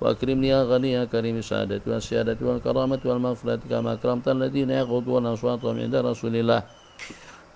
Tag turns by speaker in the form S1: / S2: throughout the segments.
S1: وأكرمني يا غني يا كريم السعادة والسيادة والكرامة والمغفرة كما أكرمت الذين يغضون أصواتهم عند رسول الله.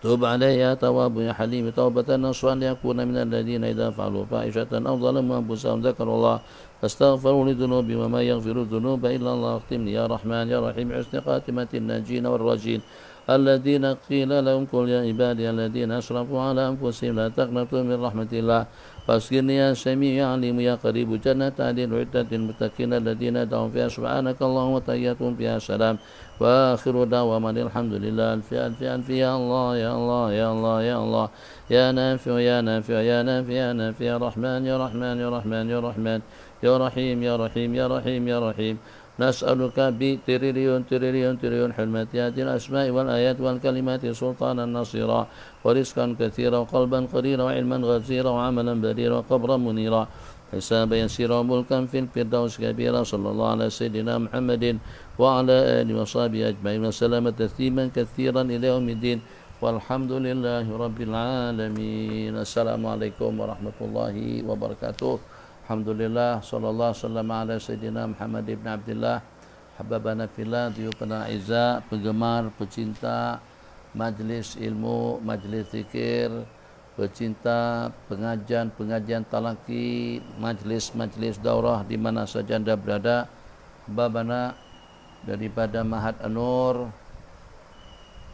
S1: تب علي يا تواب يا حليم توبة نصوحا ليكون من الذين إذا فعلوا فاحشة أو ظلموا أنفسهم ذكروا الله فاستغفروا لذنوبهم وما يغفر الذنوب إلا الله. اختمني يا رحمن يا رحيم حسن خاتمة الناجين والراجين الذين قيل لهم قل يا عبادي الذين أسرفوا على أنفسهم لا تقنطوا من رحمة الله فاسقني يا سميع يا عليم يا قريب جنة عدن عدة المتقين الذين دعوا فيها سبحانك اللهم وتحياتهم فيها سلام وآخر دعوانا الحمد لله. ألف ألف ألف يا الله يا الله يا الله يا الله يا نافع يا نافع يا نافع يا نافع يا رحمن يا رحمن يا رحمن يا رحمن يا رحيم يا رحيم يا رحيم يا رحيم نسألك بتريليون تريليون تريليون حلمة هذه الأسماء والآيات والكلمات سلطانا نصيرا ورزقا كثيرا وقلبا قريرا وعلما غزيرا وعملا بديرا وقبرا منيرا حسابا يسيرا وملكا في الفردوس كبيرا. صلى الله على سيدنا محمد وعلى آله وصحبه أجمعين وسلم تسليما كثيرا إلى يوم الدين والحمد لله رب العالمين. السلام عليكم ورحمة الله وبركاته. Alhamdulillah, sallallahu sallam ala sayyidina Muhammad ibn Abdullah, hababana fillah, diyupana izza, penggemar, pecinta majlis ilmu, majlis zikir, pecinta pengajian talaki, majlis daurah di mana saja Anda berada. Hababana daripada Mahat An-Nur,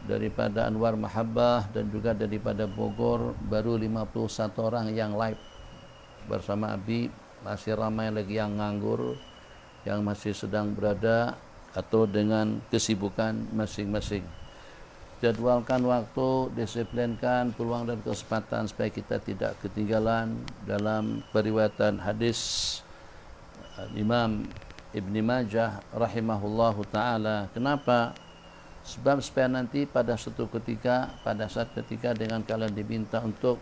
S1: daripada Anwar Mahabbah dan juga daripada Bogor, baru 51 orang yang live bersama Abi. Masih ramai lagi yang nganggur, yang masih sedang berada atau dengan kesibukan masing-masing. Jadwalkan waktu, disiplinkan peluang dan kesempatan supaya kita tidak ketinggalan dalam periwayatan hadis Imam Ibn Majah rahimahullahu ta'ala. Kenapa? Sebab supaya nanti pada suatu ketika, pada saat ketika dengan kalian diminta untuk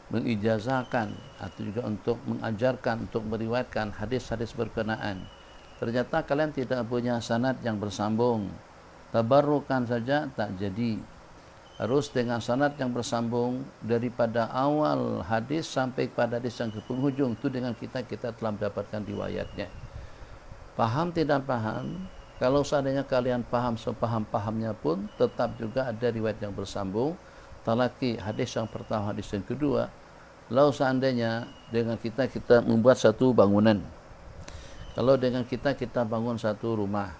S1: mengijazahkan atau juga untuk mengajarkan, untuk meriwayatkan hadis-hadis berkenaan, ternyata kalian tidak punya sanad yang bersambung, tabarrukan saja tak jadi, harus dengan sanad yang bersambung daripada awal hadis sampai pada hadis yang ke penghujung. Itu dengan kita telah mendapatkan riwayatnya. Paham tidak paham, kalau seandainya kalian paham sepaham-pahamnya pun tetap juga ada riwayat yang bersambung. Talaki hadis yang pertama, hadis yang kedua. Kalau seandainya dengan kita membuat satu bangunan, kalau dengan kita bangun satu rumah,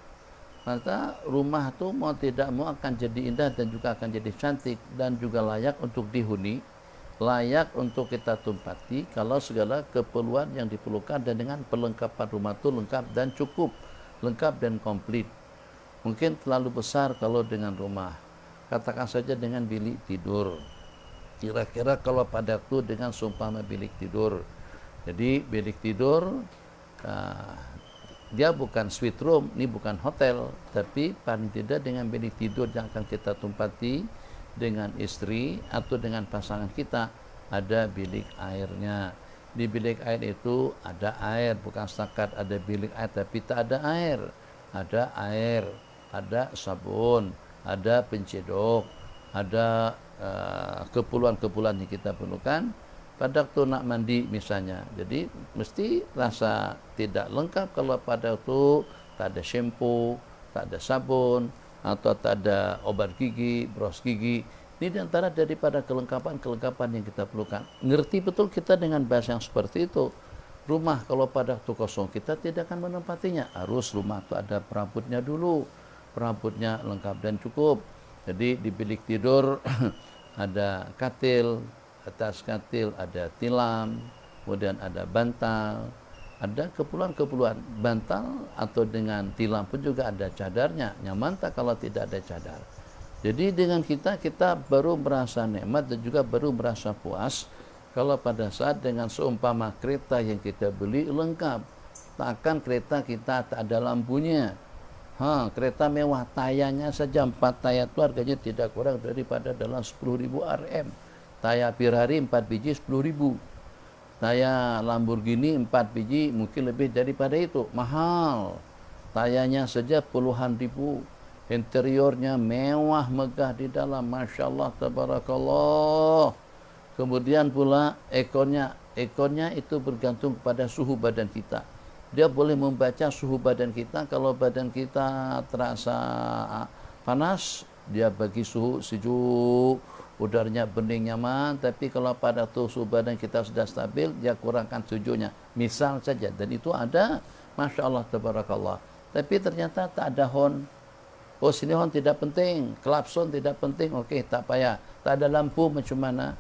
S1: maka rumah itu mau tidak mau akan jadi indah dan juga akan jadi cantik dan juga layak untuk dihuni, layak untuk kita tumpati kalau segala keperluan yang diperlukan dan dengan perlengkapan rumah itu lengkap dan cukup, lengkap dan komplit. Mungkin terlalu besar kalau dengan rumah, katakan saja dengan bilik tidur. Kira-kira kalau pada waktu dengan seumpama bilik tidur. Jadi bilik tidur dia bukan suite room, ini bukan hotel, tapi paling tidak dengan bilik tidur yang akan kita tumpati dengan istri atau dengan pasangan kita, ada bilik airnya. Di bilik air itu ada air, bukan setakat ada bilik air tapi tak ada air. Ada air, ada sabun, ada pencedok, ada keperluan-keperluan yang kita perlukan pada waktu nak mandi misalnya. Jadi mesti rasa tidak lengkap kalau pada waktu tak ada shampoo, tak ada sabun, atau tak ada obat gigi, bros gigi. Ini diantara daripada kelengkapan yang kita perlukan. Ngerti betul kita dengan bahasa yang seperti itu. Rumah kalau pada waktu kosong kita tidak akan menempatinya. Harus rumah itu ada perabotnya dulu, perabotnya lengkap dan cukup. Jadi di bilik tidur ada katil, atas katil ada tilam, kemudian ada bantal, ada keperluan-keperluan. Bantal atau dengan tilam pun juga ada cadarnya. Nyaman tak kalau tidak ada cadar. Jadi dengan kita baru merasa nikmat dan juga baru merasa puas kalau pada saat dengan seumpama kereta yang kita beli lengkap. Takkan kereta kita tak ada lampunya. Kereta mewah tayanya saja 4 taya itu harganya tidak kurang daripada dalam 10.000 Rm. Taya Ferrari 4 biji 10.000. Taya Lamborghini 4 biji mungkin lebih daripada itu. Mahal. Tayanya saja puluhan ribu. Interiornya mewah megah di dalam. Masya Allah, tabarakallah. Kemudian pula ekornya itu bergantung kepada suhu badan kita. Dia boleh membaca suhu badan kita. Kalau badan kita terasa panas, dia bagi suhu sejuk, udaranya bening nyaman. Tapi kalau pada suhu badan kita sudah stabil, dia kurangkan sejuknya. Misal saja, dan itu ada, Masya Allah, tabarakallah. Tapi ternyata tak ada horn. Oh, sini horn tidak penting, klakson tidak penting, oke, tak payah. Tak ada lampu, macam mana?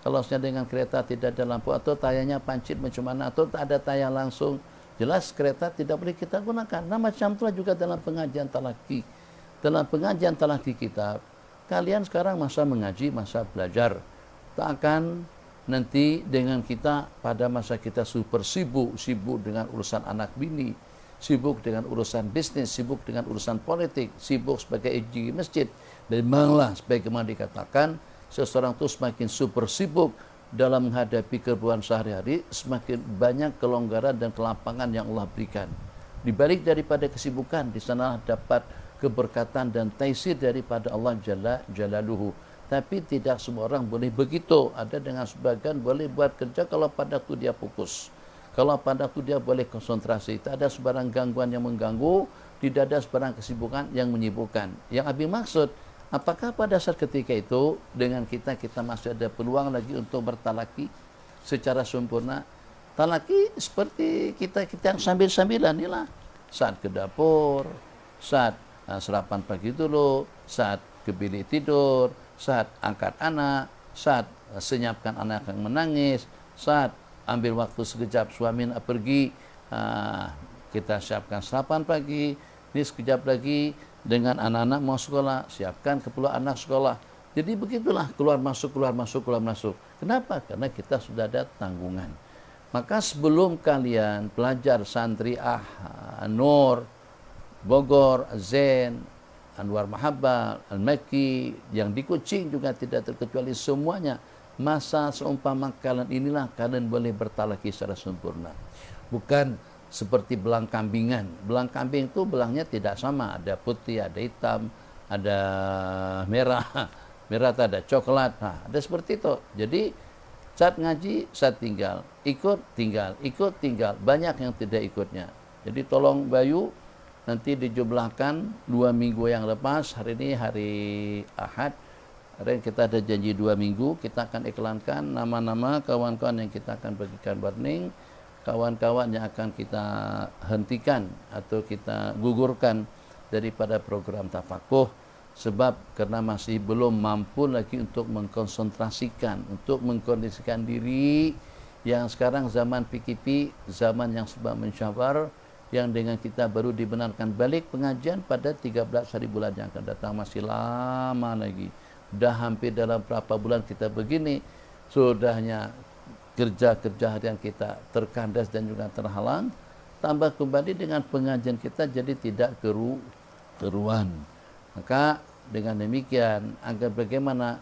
S1: Kalau dengan kereta tidak ada lampu, atau tayarnya pancit macam mana, atau tak ada tayar langsung, jelas kereta tidak boleh kita gunakan. Nah, macam itulah juga dalam pengajian talaki. Dalam pengajian talaki kita, kalian sekarang masa mengaji, masa belajar. Tak akan nanti dengan kita pada masa kita super sibuk dengan urusan anak bini, sibuk dengan urusan bisnis, sibuk dengan urusan politik, sibuk sebagai ejiji masjid. Memanglah sebagaimana dikatakan, seseorang itu semakin super sibuk dalam menghadapi kehidupan sehari-hari, semakin banyak kelonggaran dan kelapangan yang Allah berikan. Di balik daripada kesibukan, di sana dapat keberkatan dan taisir daripada Allah Jalla Jalaluhu. Tapi tidak semua orang boleh begitu. Ada dengan sebagian boleh buat kerja kalau pada waktu dia fokus. Kalau pada waktu dia boleh konsentrasi. Tak ada sebarang gangguan yang mengganggu, tidak ada sebarang kesibukan yang menyibukkan. Yang Abi maksud, apakah pada saat ketika itu dengan kita masih ada peluang lagi untuk bertalaki secara sempurna? Talaki seperti kita yang sambil-sambilan inilah. Saat ke dapur, saat sarapan pagi dulu, saat ke bilik tidur, saat angkat anak, saat senyapkan anak yang menangis, saat ambil waktu sekejap suami nak pergi, kita siapkan sarapan pagi, ini sekejap lagi dengan anak-anak mau sekolah, siapkan keperluan anak sekolah. Jadi begitulah, keluar masuk, keluar masuk, keluar masuk. Kenapa? Karena kita sudah ada tanggungan. Maka sebelum kalian pelajar santri Nur, Bogor, Zain, Anwar Mahabbah, Al-Makki, yang di Kuching juga tidak terkecuali semuanya, masa seumpama kalian inilah kalian boleh bertalaki secara sempurna. Bukan seperti belang kambingan. Belang kambing itu belangnya tidak sama, ada putih, ada hitam, ada merah, merah tak ada coklat. Nah, ada seperti itu. Jadi saat ngaji, saat tinggal, ikut tinggal, banyak yang tidak ikutnya. Jadi tolong Bayu nanti dijumlahkan 2 minggu yang lepas, hari ini hari Ahad, hari ini kita ada janji 2 minggu, kita akan iklankan nama-nama kawan-kawan yang kita akan bagikan warning, kawan-kawan yang akan kita hentikan atau kita gugurkan daripada program tafakuh, sebab karena masih belum mampu lagi untuk mengkonsentrasikan, untuk mengkondisikan diri yang sekarang zaman PKP, zaman yang sebab mensyawar, yang dengan kita baru dibenarkan balik pengajian pada 13 hari bulan yang akan datang, masih lama lagi. Dah hampir dalam berapa bulan kita begini, sudahnya kerja-kerja harian kita terkandas dan juga terhalang, tambah kembali dengan pengajian kita jadi tidak keruan. Maka dengan demikian, agar bagaimana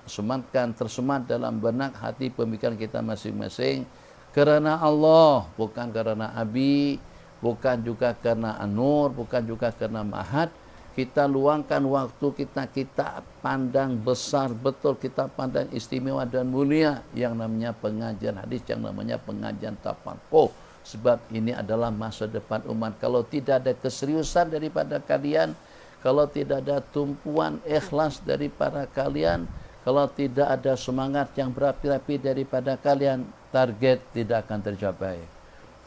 S1: tersemat dalam benak hati pemikiran kita masing-masing, karena Allah, bukan karena Abi, bukan juga karena Anur, bukan juga karena Mahat, kita luangkan waktu kita pandang besar betul, kita pandang istimewa dan mulia yang namanya pengajian hadis, yang namanya pengajian tafakuh. Sebab ini adalah masa depan umat. Kalau tidak ada keseriusan daripada kalian, kalau tidak ada tumpuan ikhlas daripada kalian, kalau tidak ada semangat yang berapi-api daripada kalian, target tidak akan tercapai.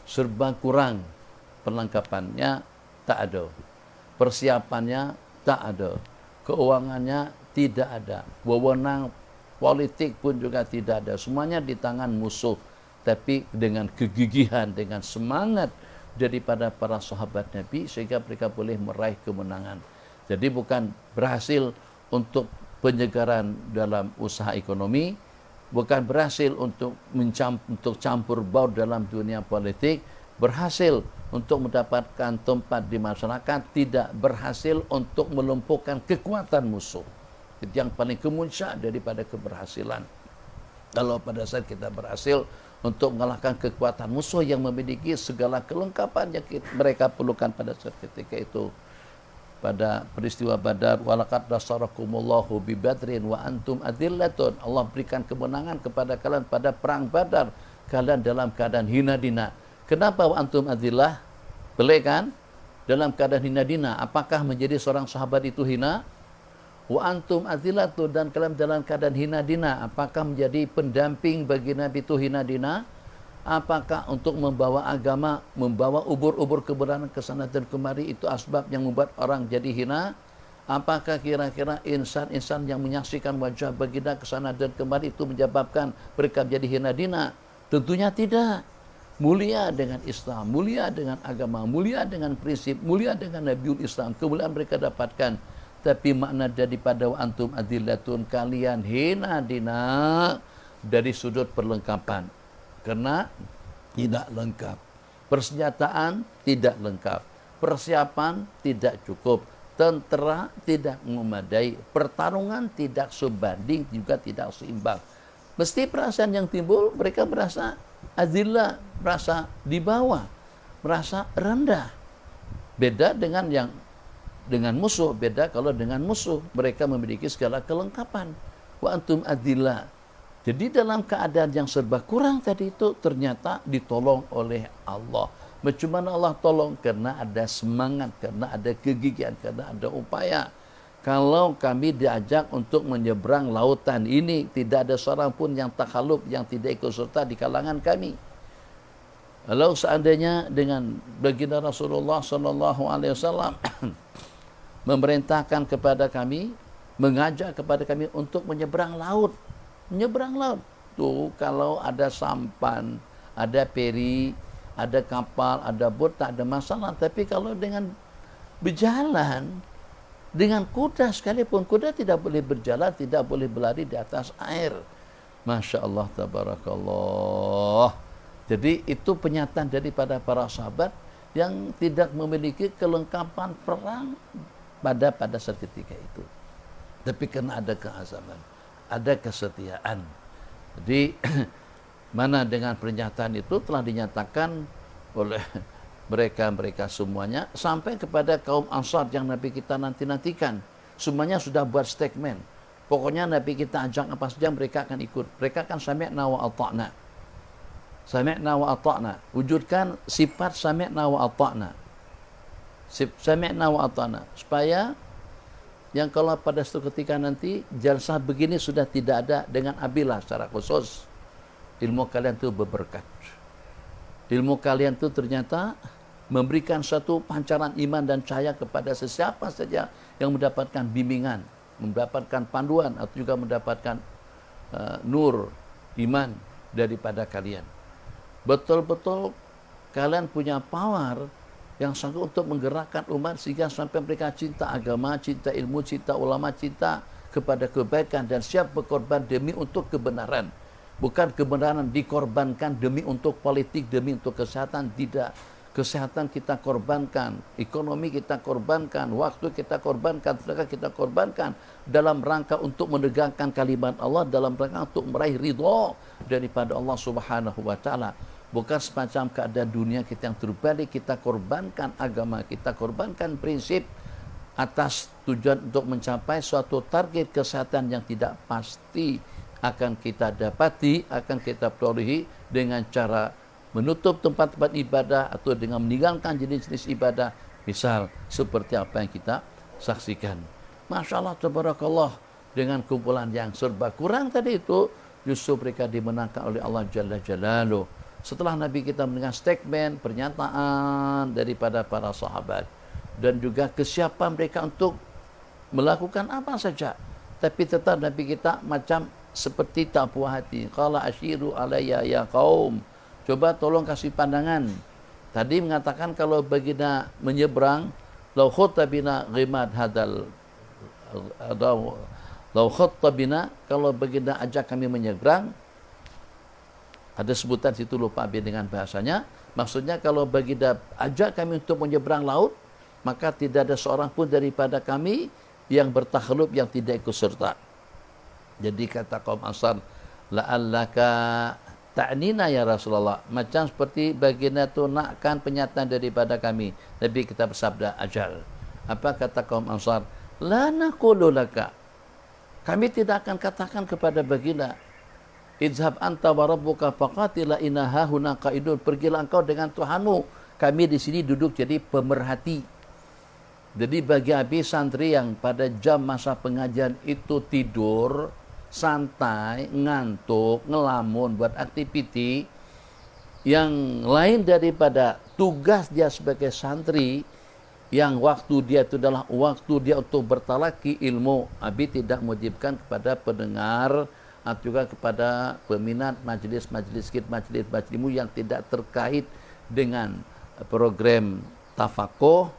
S1: Serba kurang, perlengkapannya tak ada, persiapannya tak ada, keuangannya tidak ada, wewenang politik pun juga tidak ada, semuanya di tangan musuh. Tapi dengan kegigihan, dengan semangat daripada para sahabat Nabi, sehingga mereka boleh meraih kemenangan. Jadi bukan berhasil untuk penyegaran dalam usaha ekonomi, bukan berhasil untuk campur baur dalam dunia politik, berhasil untuk mendapatkan tempat di masyarakat, tidak berhasil untuk melumpuhkan kekuatan musuh. Itu yang paling kemuncak daripada keberhasilan. Kalau pada saat kita berhasil untuk mengalahkan kekuatan musuh yang memiliki segala kelengkapan yang mereka perlukan pada saat ketika itu. Pada peristiwa Badar, walaqad nasarakumullahu bi Badrin wa antum adillatun. Allah berikan kemenangan kepada kalian pada perang Badar, kalian dalam keadaan hina dina. Kenapa wa antum adillah? Pelik kan? Dalam keadaan hina dina, apakah menjadi seorang sahabat itu hina? Wa antum azilatu, dan kalian dalam keadaan hina dina, apakah menjadi pendamping bagi Nabi itu hina dina? Apakah untuk membawa agama, membawa ubur-ubur kebenaran ke sana dan kemari itu asbab yang membuat orang jadi hina? Apakah kira-kira insan-insan yang menyaksikan wajah baginda ke sana dan kemari itu menyebabkan mereka menjadi hina dina? Tentunya tidak. Mulia dengan Islam, mulia dengan agama, mulia dengan prinsip, mulia dengan Nabiul Islam, kemuliaan mereka dapatkan. Tapi makna daripada wa antum adillatun, kalian hina dina dari sudut perlengkapan. Karena tidak lengkap. Persenjataan tidak lengkap. Persiapan tidak cukup. Tentera tidak memadai. Pertarungan tidak sebanding, juga tidak seimbang. Mesti perasaan yang timbul, mereka merasa azillah, merasa di bawah, merasa rendah. Beda dengan musuh, beda kalau dengan musuh mereka memiliki segala kelengkapan. Wa antum adillah. Jadi dalam keadaan yang serba kurang tadi itu ternyata ditolong oleh Allah. Macam mana Allah tolong? Karena ada semangat, karena ada kegigihan, karena ada upaya. Kalau kami diajak untuk menyeberang lautan ini, tidak ada seorang pun yang takhaluf, yang tidak ikut serta di kalangan kami. Kalau seandainya dengan baginda Rasulullah SAW memerintahkan kepada kami, mengajak kepada kami untuk menyeberang laut. Menyeberang laut. Tuh kalau ada sampan, ada peri, ada kapal, ada bot, tak ada masalah. Tapi kalau dengan berjalan, dengan kuda sekalipun, kuda tidak boleh berjalan, tidak boleh berlari di atas air. Masya Allah, tabarakallah. Jadi itu penyataan daripada para sahabat yang tidak memiliki kelengkapan perang pada saat ketika itu. Tapi karena ada keazaman, ada kesetiaan. Jadi mana dengan pernyataan itu telah dinyatakan oleh mereka semuanya sampai kepada kaum Ansar yang Nabi kita nantikan. Semuanya sudah buat statement. Pokoknya Nabi kita ajak apa saja mereka akan ikut. Mereka akan sami'na wa ata'na. Sami'na wa ata'na. Wujudkan sifat sami'na wa ata'na. Sami'na wa ata'na. Supaya yang kalau pada suatu ketika nanti jalsah begini sudah tidak ada dengan abilah secara khusus. Ilmu kalian itu berberkat. Ilmu kalian itu ternyata memberikan satu pancaran iman dan cahaya kepada sesiapa saja yang mendapatkan bimbingan, mendapatkan panduan atau juga mendapatkan nur iman daripada kalian. Betul-betul kalian punya power yang sanggup untuk menggerakkan umat sehingga sampai mereka cinta agama, cinta ilmu, cinta ulama, cinta kepada kebaikan dan siap berkorban demi untuk kebenaran. Bukan kebenaran dikorbankan demi untuk politik, demi untuk kesehatan, tidak. Kesehatan kita korbankan, ekonomi kita korbankan, waktu kita korbankan, tenaga kita korbankan dalam rangka untuk menegakkan kalimat Allah, dalam rangka untuk meraih ridha daripada Allah Subhanahu wa taala. Bukan semacam keadaan dunia kita yang terbalik, kita korbankan agama, kita korbankan prinsip atas tujuan untuk mencapai suatu target kesehatan yang tidak pasti akan kita dapati, akan kita perolehi dengan cara menutup tempat-tempat ibadah atau dengan meninggalkan jenis-jenis ibadah, misal seperti apa yang kita saksikan. Masya Allah, tabarakallah, dengan kumpulan yang serba kurang tadi itu, justru mereka dimenangkan oleh Allah Jalla Jalaluh. Setelah Nabi kita mendengar statement, pernyataan daripada para sahabat dan juga kesiapan mereka untuk melakukan apa saja, tapi tetap Nabi kita macam seperti tak puas hati. Qala asyiru alayya ya qaum. Coba tolong kasih pandangan. Tadi mengatakan kalau baginda menyeberang, lau khattabina ghimad hadal, lau khattabina, kalau baginda ajak kami menyeberang, ada sebutan situ lupa dengan bahasanya. Maksudnya kalau baginda ajak kami untuk menyeberang laut, maka tidak ada seorang pun daripada kami yang bertakhluf, yang tidak ikut serta. Jadi kata kaum Ansar, la'allaka ta'nina ya Rasulullah, macam seperti baginda itu nakkan penyataan daripada kami. Nabi kita bersabda, ajal. Apa kata kaum Ansar? La naqulu laka, kami tidak akan katakan kepada baginda, izhab anta wa rabbuka faqatila inna hahuna qaidun, pergilah engkau dengan Tuhanmu,
S2: kami di sini duduk jadi pemerhati. Jadi bagi Abi santri yang pada jam masa pengajian itu tidur, santai, ngantuk, ngelamun buat aktiviti yang lain daripada tugas dia sebagai santri, yang waktu dia itu adalah waktu dia untuk bertalaki ilmu, Abi tidak mewajibkan kepada pendengar atau juga kepada peminat majlis-majlis ilmu yang tidak terkait dengan program tafakuh.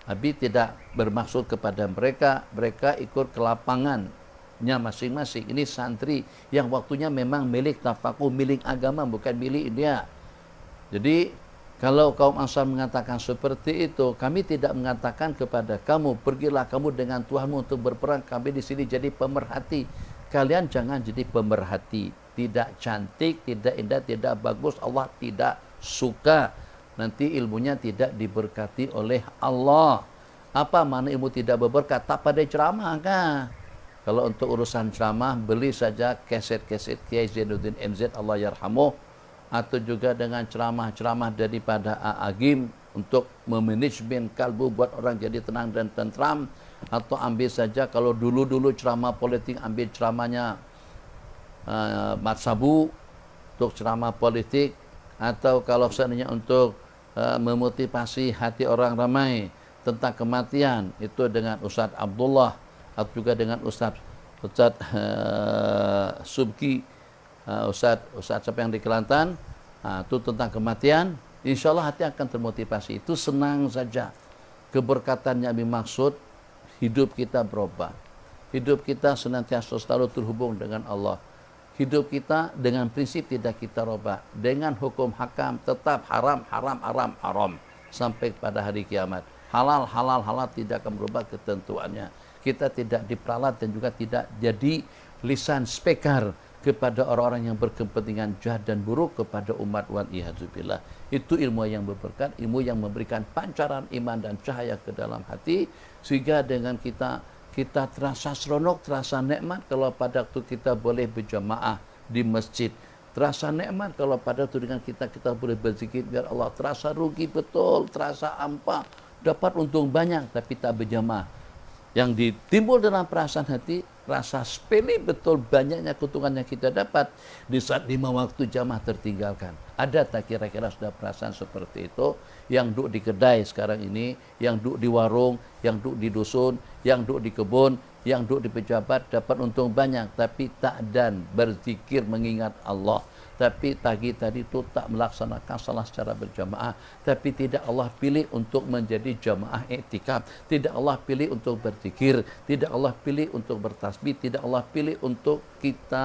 S2: Abi tidak bermaksud kepada mereka, mereka ikut ke lapangannya masing-masing. Ini santri yang waktunya memang milik tafakuh, milik agama, bukan milik dia. Jadi kalau kaum Ansar mengatakan seperti itu, kami tidak mengatakan kepada kamu, pergilah kamu dengan Tuhanmu untuk berperang, kami di sini jadi pemerhati. Kalian jangan jadi pemerhati. Tidak cantik, tidak indah, tidak bagus, Allah tidak suka. Nanti ilmunya tidak diberkati oleh Allah. Apa makna ilmu tidak berberkat? Tak pada ceramah kan? Kalau untuk urusan ceramah, beli saja keset-keset Kiai Zainuddin MZ, Allah yarhamuh, atau juga dengan ceramah-ceramah daripada Agim untuk memanajemen kalbu buat orang jadi tenang dan tentram. Atau ambil saja kalau dulu-dulu ceramah politik, ambil ceramahnya Mat Sabu untuk ceramah politik. Atau kalau seandainya untuk memotivasi hati orang ramai tentang kematian, itu dengan Ustadz Abdullah, atau juga dengan Ustadz Subki, Ustadz siapa yang di Kelantan, itu tentang kematian. Insya Allah hati akan termotivasi. Itu senang saja. Keberkatan yang dimaksud, hidup kita berubah. Hidup kita senantiasa selalu terhubung dengan Allah. Hidup kita dengan prinsip tidak kita rubah. Dengan hukum hakam tetap haram, haram, haram, haram. Sampai pada hari kiamat. Halal, halal, halal tidak akan berubah ketentuannya. Kita tidak diperalat dan juga tidak jadi lisan spekar kepada orang-orang yang berkepentingan jahat dan buruk kepada umat wal iyadzubillah. Itu ilmu yang berberkat, ilmu yang memberikan pancaran iman dan cahaya ke dalam hati, sehingga dengan kita terasa seronok, terasa nikmat kalau pada waktu kita boleh berjamaah di masjid. Terasa nikmat kalau pada waktu dengan kita boleh berzikir biar Allah. Terasa rugi betul, terasa hampa, dapat untung banyak tapi tak berjamaah. Yang ditimbul dalam perasaan hati, rasa sepele betul banyaknya keuntungan yang kita dapat di saat 5 waktu jamaah tertinggalkan. Ada tak kira-kira sudah perasaan seperti itu? Yang duduk di kedai sekarang ini, yang duduk di warung, yang duduk di dusun, yang duduk di kebun, yang duduk di pejabat dapat untung banyak, tapi tak dan berzikir mengingat Allah. Tapi pagi tadi itu tak melaksanakan salat secara berjamaah. Tapi tidak Allah pilih untuk menjadi jamaah iktikaf. Tidak Allah pilih untuk berzikir. Tidak Allah pilih untuk bertasbih. Tidak Allah pilih untuk kita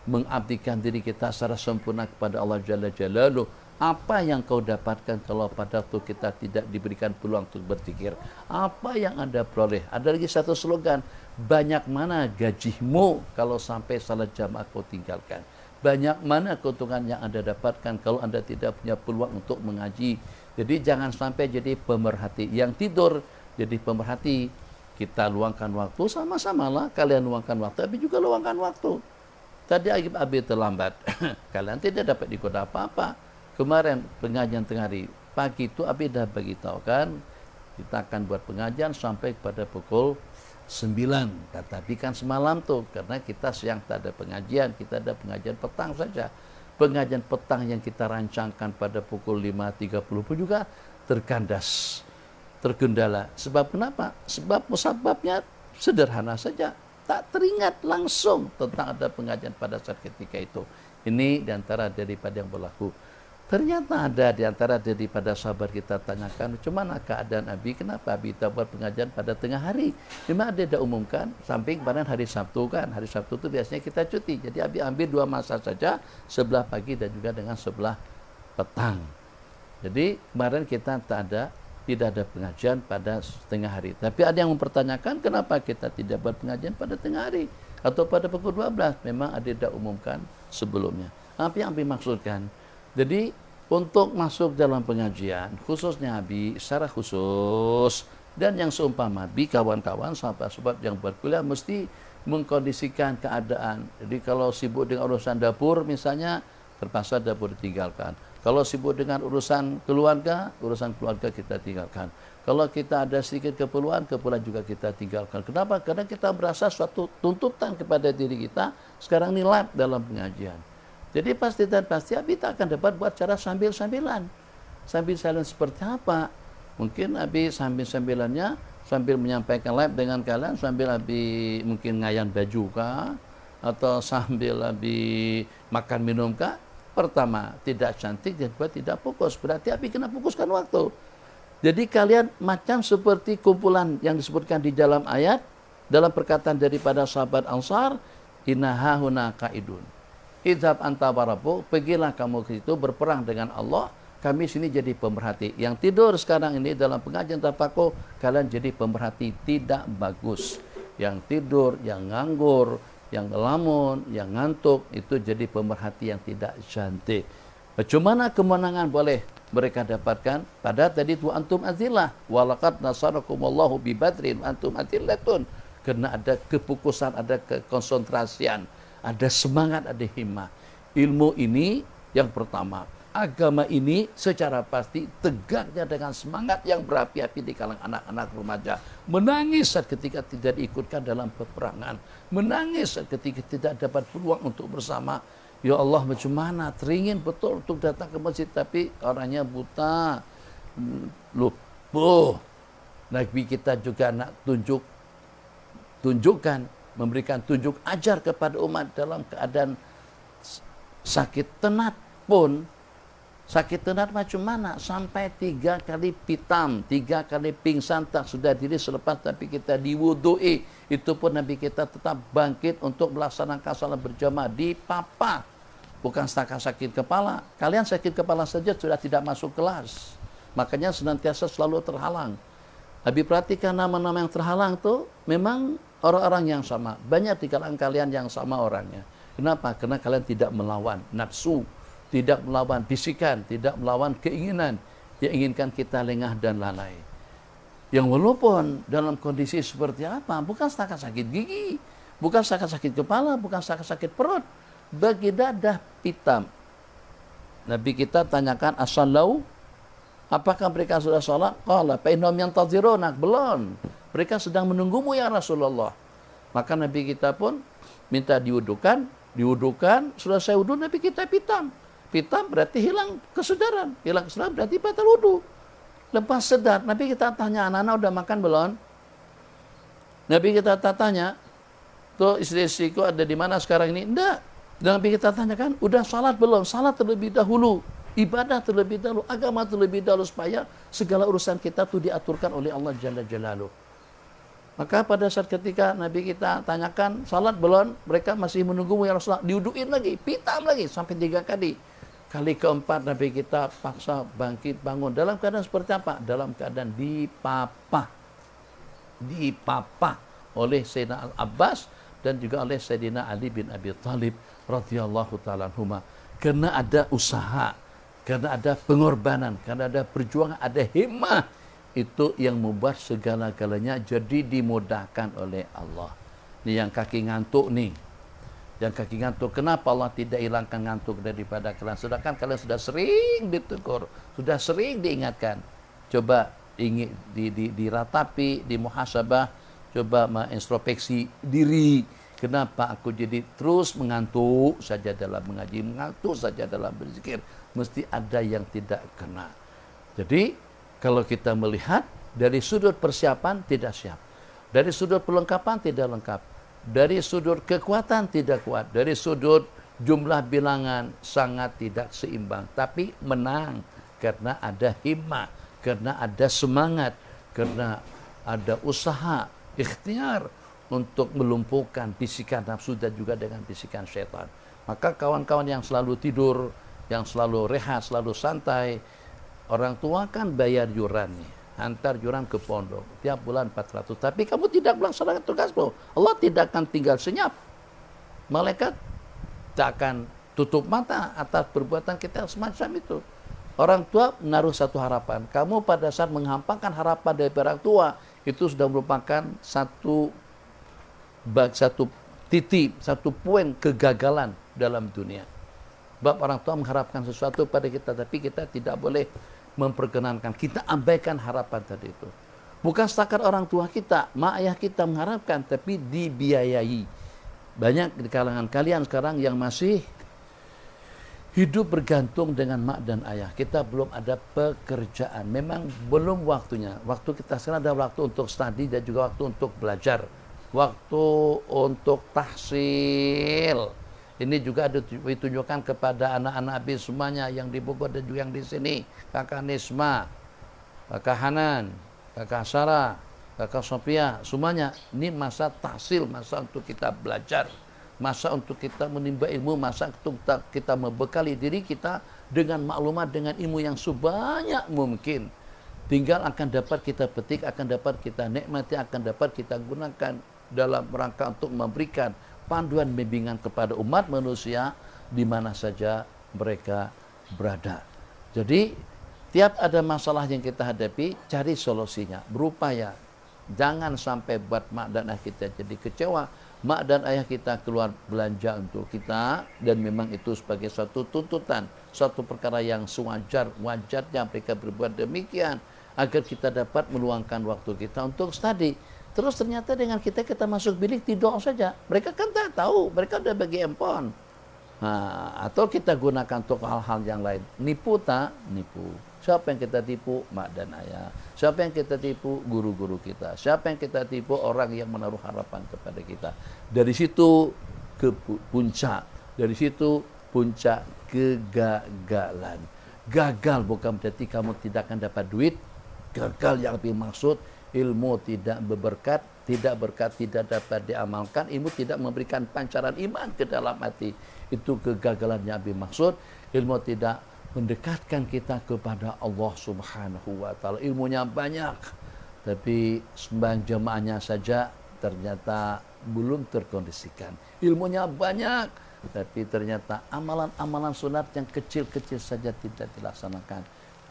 S2: mengabdikan diri kita secara sempurna kepada Allah Jalla Jalaluh. Apa yang kau dapatkan kalau pada waktu kita tidak diberikan peluang untuk berzikir? Apa yang Anda peroleh? Ada lagi satu slogan. Banyak mana gajimu kalau sampai salat jamaah kau tinggalkan? Banyak mana keuntungan yang Anda dapatkan kalau Anda tidak punya peluang untuk mengaji. Jadi jangan sampai jadi pemerhati. Yang tidur jadi pemerhati. Kita luangkan waktu, sama-sama lah. Kalian luangkan waktu, tapi juga luangkan waktu. Tadi Abi terlambat. Kalian tidak dapat ikut apa-apa. Kemarin pengajian tengah hari. Pagi itu Abi dah beritahu kan, kita akan buat pengajian sampai pada pukul 9. Tapi kan semalam tuh, karena kita siang tak ada pengajian, kita ada pengajian petang saja. Pengajian petang yang kita rancangkan pada pukul 5.30 pun juga terkandas, terkendala. Sebab kenapa? Sebab musababnya sederhana saja. Tak teringat langsung tentang ada pengajian pada saat ketika itu. Ini diantara daripada yang berlaku. Ternyata ada di antara daripada sahabat kita tanyakan, "Cuman keadaan Abi, kenapa Abi tak buat pengajian pada tengah hari?" Memang ada dah umumkan, samping kemarin hari Sabtu kan. Hari Sabtu itu biasanya kita cuti. Jadi Abi ambil 2 masa saja, sebelah pagi dan juga dengan sebelah petang. Jadi kemarin kita tidak ada pengajian pada tengah hari. Tapi ada yang mempertanyakan, kenapa kita tidak buat pengajian pada tengah hari atau pada pukul 12? Memang ada dah umumkan sebelumnya. Apa yang Abi maksudkan? Jadi untuk masuk dalam pengajian, khususnya Abi secara khusus dan yang seumpama Abi, kawan-kawan sahabat-sahabat yang berkuliah mesti mengkondisikan keadaan. Jadi kalau sibuk dengan urusan dapur misalnya, terpaksa dapur ditinggalkan. Kalau sibuk dengan urusan keluarga kita tinggalkan. Kalau kita ada sedikit keperluan juga kita tinggalkan. Kenapa? Karena kita berasa suatu tuntutan kepada diri kita, sekarang ini live dalam pengajian. Jadi pasti kita akan dapat buat cara sambil-sambilan. Sambil-sambilan seperti apa? Mungkin Abi sambil-sambilannya sambil menyampaikan live dengan kalian, sambil Abi mungkin ngayan baju kah, atau sambil Abi makan minum kah. Pertama, tidak cantik, dan kedua tidak fokus. Berarti Abi kena fokuskan waktu. Jadi kalian macam seperti kumpulan yang disebutkan di dalam ayat, dalam perkataan daripada sahabat Ansar, inna hahuna kaidun. Idhab anta warabu, pergilah kamu ke situ berperang dengan Allah, kami sini jadi pemerhati. Yang tidur sekarang ini dalam pengajian tafakuh, kalian jadi pemerhati, tidak bagus. Yang tidur, yang nganggur, yang ngelamun, yang ngantuk, itu jadi pemerhati yang tidak cantik. Bagaimana kemenangan boleh mereka dapatkan? Pada tadi tu antum azillah, walaqad nasarakumullahu bi badrin antum azillatun. Karena ada kefokusan, ada kekonsentrasian, ada semangat, ada himmah. Ilmu ini yang pertama. Agama ini secara pasti tegaknya dengan semangat yang berapi-api di kalangan anak-anak remaja. Menangis saat ketika tidak diikutkan dalam peperangan. Menangis saat ketika tidak dapat peluang untuk bersama. Ya Allah, macam mana? Teringin betul untuk datang ke masjid, tapi orangnya buta, lumpuh. Nabi kita juga nak tunjukkan, memberikan tunjuk ajar kepada umat dalam keadaan sakit tenat pun. Sakit tenat macam mana? Sampai 3 kali pitam, 3 kali pingsan tak sudah diri selepas tapi kita diwudu'i. Itu pun Nabi kita tetap bangkit untuk melaksanakan salat berjamaah di papa. Bukan setakat sakit kepala. Kalian sakit kepala saja sudah tidak masuk kelas. Makanya senantiasa selalu terhalang. Nabi perhatikan nama-nama yang terhalang itu memang orang-orang yang sama. Banyak di kalangan kalian yang sama orangnya. Kenapa? Karena kalian tidak melawan nafsu, tidak melawan bisikan, tidak melawan keinginan yang inginkan kita lengah dan lalai. Yang walaupun dalam kondisi seperti apa, bukan setakat sakit gigi, bukan setakat sakit kepala, bukan setakat sakit perut, bagi dadah pitam. Nabi kita tanyakan, as-sallau, apakah mereka sudah sholat? Qala fa innahum yantaziruna, belum. Mereka sedang menunggumu ya Rasulullah. Maka Nabi kita pun minta diwudukan, selesai wudu Nabi kita pitam. Pitam berarti hilang kesedaran. Hilang kesedaran berarti batal wudu. Lepas sedar, Nabi kita tanya, anak-anak udah makan belum? Nabi kita tanya, tuh istri-istriku ada di mana sekarang ini? Enggak. Dan Nabi kita tanyakan, udah salat belum? Salat terlebih dahulu. Ibadah terlebih dahulu. Agama terlebih dahulu supaya segala urusan kita tuh diaturkan oleh Allah Jalla Jalaluh. Maka pada saat ketika Nabi kita tanyakan, salat belum? Mereka masih menunggu ya Rasulullah. Diuduin lagi, pitam lagi sampai 3 kali. Kali keempat Nabi kita paksa bangkit bangun. Dalam keadaan seperti apa? Dalam keadaan dipapah oleh Sayyidina Al-Abbas dan juga oleh Sayyidina Ali bin Abi Thalib radhiyallahu ta'ala anhuma. Karena ada usaha, karena ada pengorbanan, karena ada perjuangan, ada himmah. Itu yang membuat segala-galanya jadi dimudahkan oleh Allah. Ini yang kaki ngantuk nih. Yang kaki ngantuk, kenapa Allah tidak hilangkan ngantuk daripada kalian? Sedangkan kalian sudah sering ditegur, sudah sering diingatkan. Coba diratapi, dimuhasabah, coba mengintrospeksi diri. Kenapa aku jadi terus mengantuk saja dalam mengaji, mengantuk saja dalam berzikir? Mesti ada yang tidak kena. Jadi, kalau kita melihat dari sudut persiapan tidak siap. Dari sudut perlengkapan tidak lengkap. Dari sudut kekuatan tidak kuat. Dari sudut jumlah bilangan sangat tidak seimbang. Tapi menang karena ada himmah, karena ada semangat, karena ada usaha, ikhtiar untuk melumpuhkan bisikan nafsu dan juga dengan bisikan syaitan. Maka kawan-kawan yang selalu tidur, yang selalu rehat, selalu santai, orang tua kan bayar yuran nih. Antar yuran ke pondok tiap bulan 400, tapi kamu tidak melaksanakan tugasmu, Allah tidak akan tinggal senyap. Malaikat tak akan tutup mata atas perbuatan kita semacam itu. Orang tua menaruh satu harapan, kamu pada saat menghampakan harapan dari orang tua itu sudah merupakan satu titik, satu poin kegagalan dalam dunia. Sebab orang tua mengharapkan sesuatu pada kita, tapi kita tidak boleh memperkenankan. Kita abaikan harapan tadi itu. Bukan setakat orang tua kita, mak ayah kita mengharapkan, tapi dibiayai. Banyak di kalangan kalian sekarang yang masih hidup bergantung dengan mak dan ayah. Kita belum ada pekerjaan. Memang belum waktunya. Waktu kita sekarang ada waktu untuk studi dan juga waktu untuk belajar. Waktu untuk tahsil. Ini juga ditunjukkan kepada anak-anak Abi semuanya yang di Bogor dan juga yang di sini. Kakak Nisma, Kakak Hanan, Kakak Sarah, Kakak Sophia, semuanya. Ini masa tahsil, masa untuk kita belajar. Masa untuk kita menimba ilmu, masa untuk kita membekali diri kita dengan maklumat, dengan ilmu yang sebanyak mungkin. Tinggal akan dapat kita petik, akan dapat kita nikmati, akan dapat kita gunakan dalam rangka untuk memberikan panduan bimbingan kepada umat manusia di mana saja mereka berada. Jadi, tiap ada masalah yang kita hadapi, cari solusinya, berupaya. Jangan sampai buat mak dan ayah kita jadi kecewa. Mak dan ayah kita keluar belanja untuk kita, dan memang itu sebagai suatu tuntutan, suatu perkara yang wajarnya mereka berbuat demikian, agar kita dapat meluangkan waktu kita untuk studi. Terus ternyata dengan kita masuk bilik tidur saja. Mereka kan tak tahu, mereka udah bagi handphone. Nah, atau kita gunakan untuk hal-hal yang lain. Nipu tak? Nipu. Siapa yang kita tipu? Mak dan ayah. Siapa yang kita tipu? Guru-guru kita. Siapa yang kita tipu? Orang yang menaruh harapan kepada kita. Dari situ ke puncak. Dari situ puncak kegagalan. Gagal bukan berarti kamu tidak akan dapat duit. Gagal yang lebih maksud, ilmu tidak berberkat, tidak dapat diamalkan, ilmu tidak memberikan pancaran iman ke dalam hati. Itu kegagalan yang bermaksud. Ilmu tidak mendekatkan kita kepada Allah Subhanahu wa taala. Ilmunya banyak, tapi sembahyang jemaahnya saja ternyata belum terkondisikan. Ilmunya banyak, tapi ternyata amalan-amalan sunat yang kecil-kecil saja tidak dilaksanakan.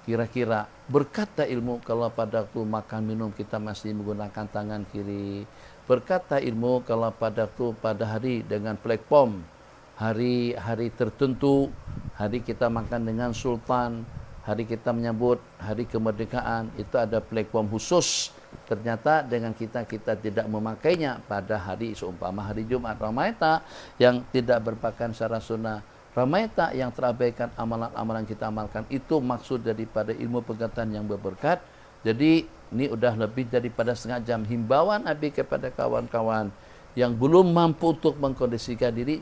S2: Kira-kira berkata ilmu kalau pada waktu makan minum kita masih menggunakan tangan kiri. Berkata ilmu kalau pada waktu pada hari dengan platform, hari tertentu, hari kita makan dengan sultan, hari kita menyambut hari kemerdekaan, itu ada platform khusus. Ternyata dengan kita tidak memakainya pada hari seumpama hari Jumat Ramaita yang tidak berpakaian secara sunnah. Ramaita yang terabaikan amalan-amalan kita amalkan, itu maksud daripada ilmu pengetahuan yang berberkat. Jadi ini udah lebih daripada setengah jam himbauan Nabi kepada kawan-kawan yang belum mampu untuk mengkondisikan diri,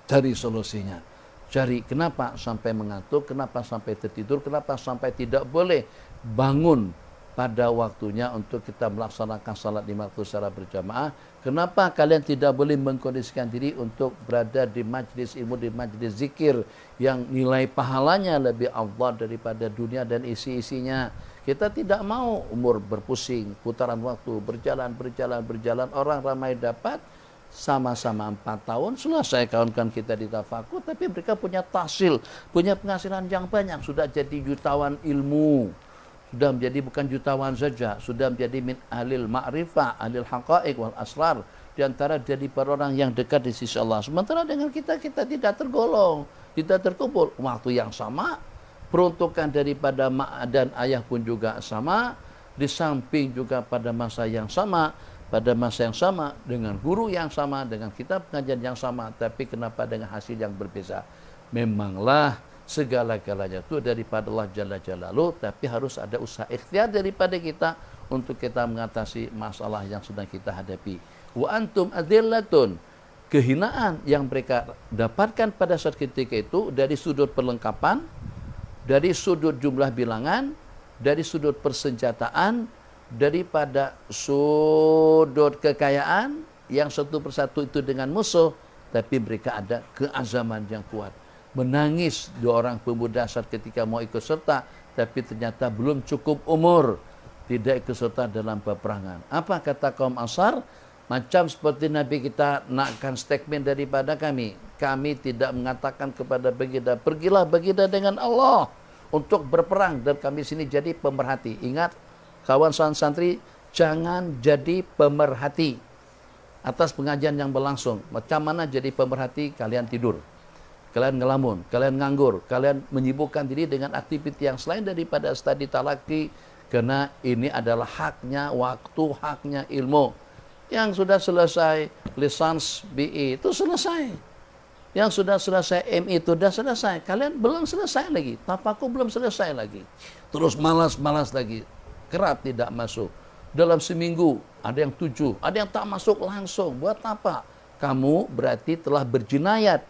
S2: cari solusinya. Cari kenapa sampai mengantuk, kenapa sampai tertidur, kenapa sampai tidak boleh bangun pada waktunya untuk kita melaksanakan salat 5 waktu secara berjamaah. Kenapa kalian tidak boleh mengkondisikan diri untuk berada di majlis ilmu, di majlis zikir yang nilai pahalanya lebih afdal daripada dunia dan isi-isinya. Kita tidak mau umur berpusing, putaran waktu berjalan. Orang ramai dapat sama-sama 4 tahun selesai kawan-kawan kita di tafakur, tapi mereka punya tahsil, punya penghasilan yang banyak, sudah jadi jutawan ilmu. Sudah menjadi bukan jutawan saja, sudah menjadi min ahlil ma'rifah, ahlil haqa'iq wal asrar, di antara jadi para orang yang dekat di sisi Allah. Sementara dengan kita tidak tergolong, tidak terkumpul. Waktu yang sama, peruntukan daripada mak dan ayah pun juga sama, di samping juga pada masa yang sama, dengan guru yang sama, dengan kitab pengajian yang sama, tapi kenapa dengan hasil yang berbeza? Memanglah segala-galanya itu daripada Allah Jalla Jalaluhu, tapi harus ada usaha ikhtiar daripada kita untuk kita mengatasi masalah yang sedang kita hadapi. Wa antum adillatun, kehinaan yang mereka dapatkan pada saat ketika itu dari sudut perlengkapan, dari sudut jumlah bilangan, dari sudut persenjataan, daripada sudut kekayaan yang satu persatu itu dengan musuh, tapi mereka ada keazaman yang kuat. Menangis 2 orang pemuda saat ketika mau ikut serta, tapi ternyata belum cukup umur, tidak ikut serta dalam peperangan. Apa kata kaum Ansar? Macam seperti Nabi kita nakkan statement daripada kami tidak mengatakan kepada baginda, pergilah baginda dengan Allah untuk berperang, dan kami sini jadi pemerhati. Ingat kawan santri, jangan jadi pemerhati atas pengajian yang berlangsung. Macam mana jadi pemerhati? Kalian tidur. kalian ngelamun, kalian nganggur, kalian menyibukkan diri dengan aktiviti yang selain daripada studi talaki, karena ini adalah haknya waktu, haknya ilmu. Yang sudah selesai lisans BE itu selesai. Yang sudah selesai MI itu sudah selesai. Kalian belum selesai lagi. Tafakuh belum selesai lagi. Terus malas lagi. Kerap tidak masuk. Dalam seminggu ada yang 7, ada yang tak masuk langsung. Buat apa? Kamu berarti telah berjinayat,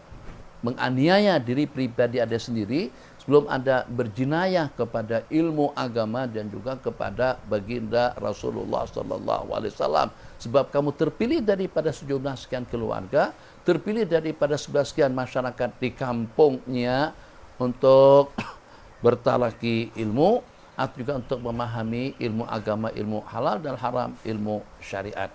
S2: menganiaya diri pribadi Anda sendiri sebelum Anda berjinayah kepada ilmu agama dan juga kepada baginda Rasulullah SAW. Sebab kamu terpilih daripada sejumlah sekian keluarga, terpilih daripada sebelah sekian masyarakat di kampungnya untuk bertalaki ilmu atau juga untuk memahami ilmu agama, ilmu halal dan haram, ilmu syariat.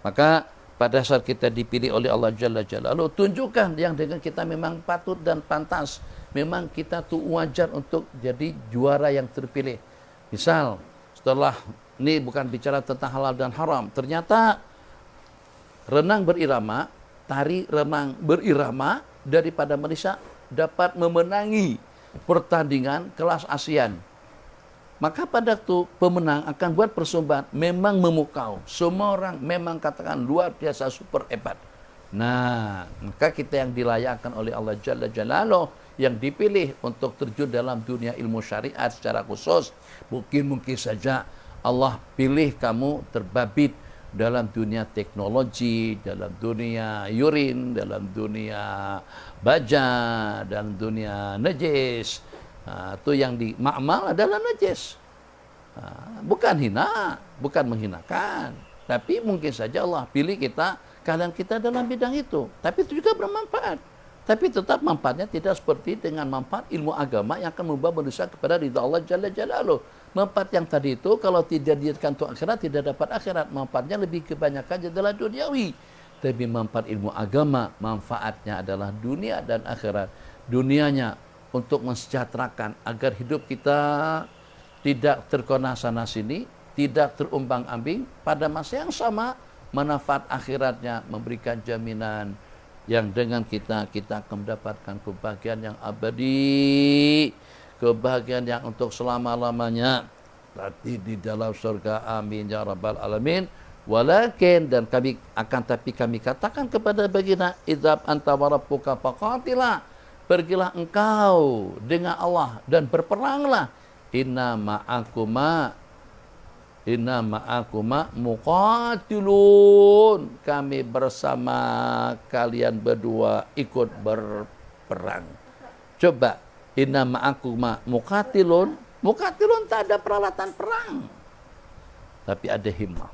S2: Maka pada saat kita dipilih oleh Allah Jalla Jalaluhu, tunjukkan yang dengan kita memang patut dan pantas. Memang kita tuh wajar untuk jadi juara yang terpilih. Misal, setelah ini bukan bicara tentang halal dan haram, ternyata renang berirama, tari renang berirama daripada Malaysia dapat memenangi pertandingan kelas ASEAN. Maka pada waktu pemenang akan buat persembahan memang memukau. Semua orang memang katakan luar biasa super hebat. Nah, maka kita yang dilayakkan oleh Allah Jalla Jalaluhu yang dipilih untuk terjun dalam dunia ilmu syariat secara khusus. Mungkin saja Allah pilih kamu terbabit dalam dunia teknologi, dalam dunia yurin, dalam dunia baja, dalam dunia najis. Itu yang di ma'mal adalah najis. Bukan hina, bukan menghinakan, tapi mungkin saja Allah pilih kita, kalian kita dalam bidang itu. Tapi itu juga bermanfaat. Tapi tetap manfaatnya tidak seperti dengan manfaat ilmu agama yang akan membawa manusia kepada ridha Allah Jalla Jalaluhu. Manfaat yang tadi itu kalau tidak dijadikan untuk akhirat tidak dapat akhirat. Manfaatnya lebih kebanyakan adalah duniawi. Tapi manfaat ilmu agama manfaatnya adalah dunia dan akhirat. Dunianya untuk mensejahterakan agar hidup kita tidak terkona sana sini, tidak terumbang-ambing. Pada masa yang sama, manfaat akhiratnya memberikan jaminan yang dengan kita akan mendapatkan kebahagiaan yang abadi, kebahagiaan yang untuk selama-lamanya nanti di dalam surga. Amin ya rabbal alamin. Walakin, dan kami katakan kepada baginda, idzab anta wa rabbuka faqatila, pergilah engkau dengan Allah dan berperanglah. Inna ma'akuma muqatilun, kami bersama kalian berdua ikut berperang. Coba, inna ma'akuma muqatilun, muqatilun tak ada peralatan perang, tapi ada himmah,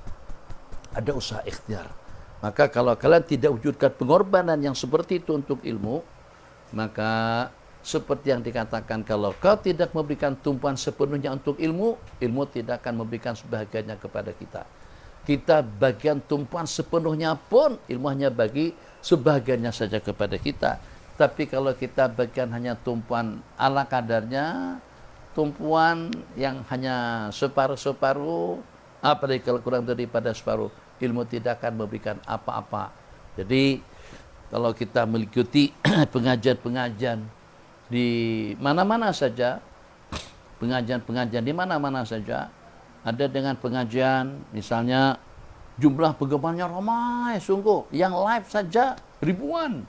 S2: ada usaha ikhtiar. Maka kalau kalian tidak wujudkan pengorbanan yang seperti itu untuk ilmu, maka seperti yang dikatakan, kalau kau tidak memberikan tumpuan sepenuhnya untuk ilmu, ilmu tidak akan memberikan sebahagiannya kepada kita. Kita bagian tumpuan sepenuhnya pun, ilmu hanya bagi sebahagiannya saja kepada kita. Tapi kalau kita bagian hanya tumpuan ala kadarnya, tumpuan yang hanya separuh-separuh, apalagi kalau kurang daripada separuh, ilmu tidak akan memberikan apa-apa. Jadi kalau kita mengikuti pengajian-pengajian di mana-mana saja, pengajian-pengajian di mana-mana saja, ada dengan pengajian misalnya jumlah penggemarnya ramai sungguh, yang live saja ribuan.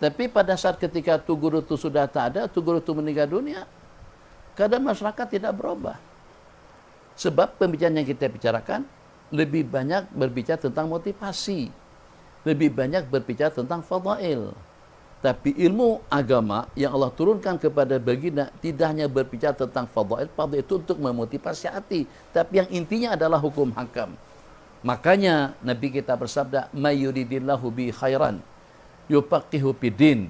S2: Tapi pada saat ketika tu guru itu sudah tak ada, tu guru itu meninggal dunia, keadaan masyarakat tidak berubah. Sebab pembicaraan yang kita bicarakan lebih banyak berbicara tentang motivasi, lebih banyak berbicara tentang fadail. Tapi ilmu agama yang Allah turunkan kepada baginda tidak hanya berbicara tentang fadail, fadail itu untuk memotivasi hati, tapi yang intinya adalah hukum hakam. Makanya Nabi kita bersabda, may yuridillahu bi khairan yufaqihu fiddin.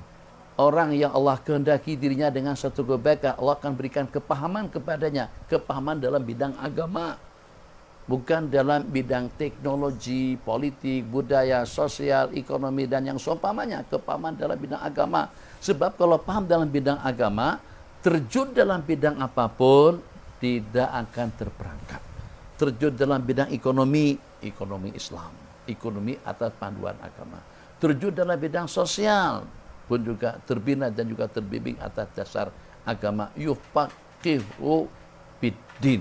S2: Orang yang Allah kehendaki dirinya dengan satu kebaikan, Allah akan berikan kepahaman kepadanya, kepahaman dalam bidang agama. Bukan dalam bidang teknologi, politik, budaya, sosial, ekonomi, dan yang seumpamanya. Kepahaman dalam bidang agama. Sebab kalau paham dalam bidang agama, terjun dalam bidang apapun, tidak akan terperangkap. Terjun dalam bidang ekonomi, ekonomi Islam. Ekonomi atas panduan agama. Terjun dalam bidang sosial, pun juga terbina dan juga terbimbing atas dasar agama. Yufaqihu fiddin.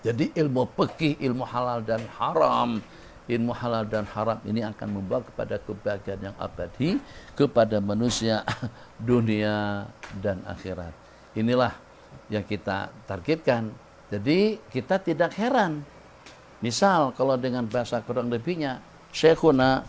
S2: Jadi ilmu fikih, ilmu halal dan haram, ilmu halal dan haram ini akan membawa kepada kebahagiaan yang abadi kepada manusia dunia dan akhirat. Inilah yang kita targetkan. Jadi kita tidak heran. Misal kalau dengan bahasa kurang lebihnya, Syekhuna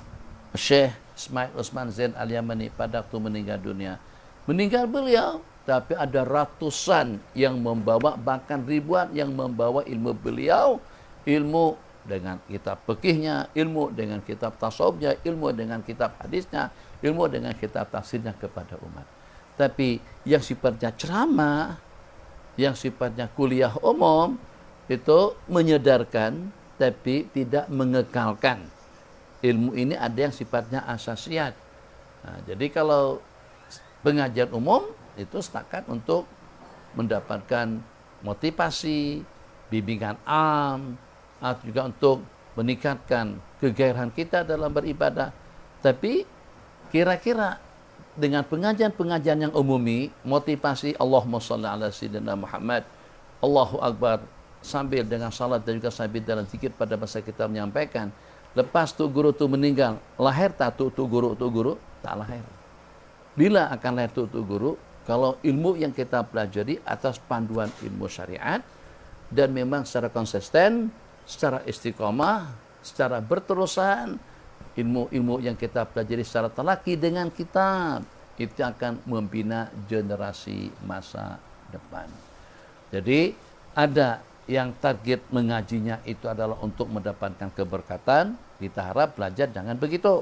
S2: Syekh Ismail Utsman Zain Al-Yamani pada waktu meninggal dunia. Meninggal beliau, tapi ada ratusan yang membawa, bahkan ribuan yang membawa ilmu beliau, ilmu dengan kitab fikihnya, ilmu dengan kitab tasawufnya, ilmu dengan kitab hadisnya, ilmu dengan kitab tafsirnya kepada umat. Tapi yang sifatnya ceramah, yang sifatnya kuliah umum, itu menyedarkan tapi tidak mengekalkan. Ilmu ini ada yang sifatnya asasiat. Nah, jadi kalau pengajian umum itu setakat untuk mendapatkan motivasi, bimbingan atau juga untuk meningkatkan kegairahan kita dalam beribadah. Tapi kira-kira dengan pengajian-pengajian yang umumi, motivasi Allahumma shalli ala sayyidina Muhammad, Allahu Akbar, sambil dengan salat dan juga sambil dalam zikir pada masa kita menyampaikan, lepas tu guru tu meninggal, lahir tak tu guru tak lahir. Bila akan lahir tu guru? Kalau ilmu yang kita pelajari atas panduan ilmu syariat dan memang secara konsisten, secara istiqomah, secara berterusan, ilmu-ilmu yang kita pelajari secara telaki dengan kitab, itu akan membina generasi masa depan. Jadi ada yang target mengajinya itu adalah untuk mendapatkan keberkatan, kita harap belajar jangan begitu.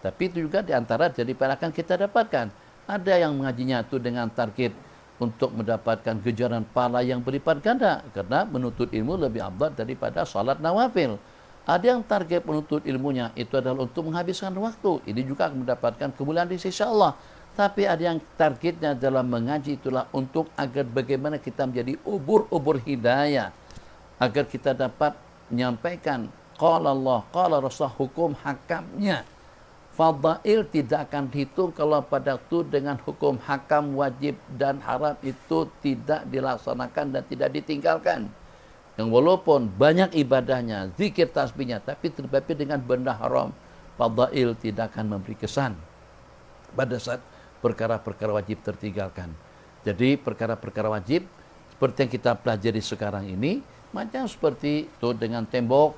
S2: Tapi itu juga diantara daripada akan kita dapatkan. Ada yang mengajinya itu dengan target untuk mendapatkan kejaran pahala yang berlipat ganda, karena menuntut ilmu lebih afdal daripada salat nawafil. Ada yang target menuntut ilmunya itu adalah untuk menghabiskan waktu. Ini juga akan mendapatkan kemuliaan di sisi Allah. Tapi ada yang targetnya dalam mengaji itulah untuk agar bagaimana kita menjadi ubur-ubur hidayah, agar kita dapat menyampaikan qala Allah, qala Rasul, hukum hakamnya. Fadail tidak akan dihitung kalau pada waktu dengan hukum hakam, wajib dan haram itu tidak dilaksanakan dan tidak ditinggalkan. Yang walaupun banyak ibadahnya, zikir tasbihnya, tapi terbabit dengan benda haram, fadail tidak akan memberi kesan pada saat perkara-perkara wajib tertinggalkan. Jadi perkara-perkara wajib seperti yang kita pelajari sekarang ini, macam seperti itu dengan tembok,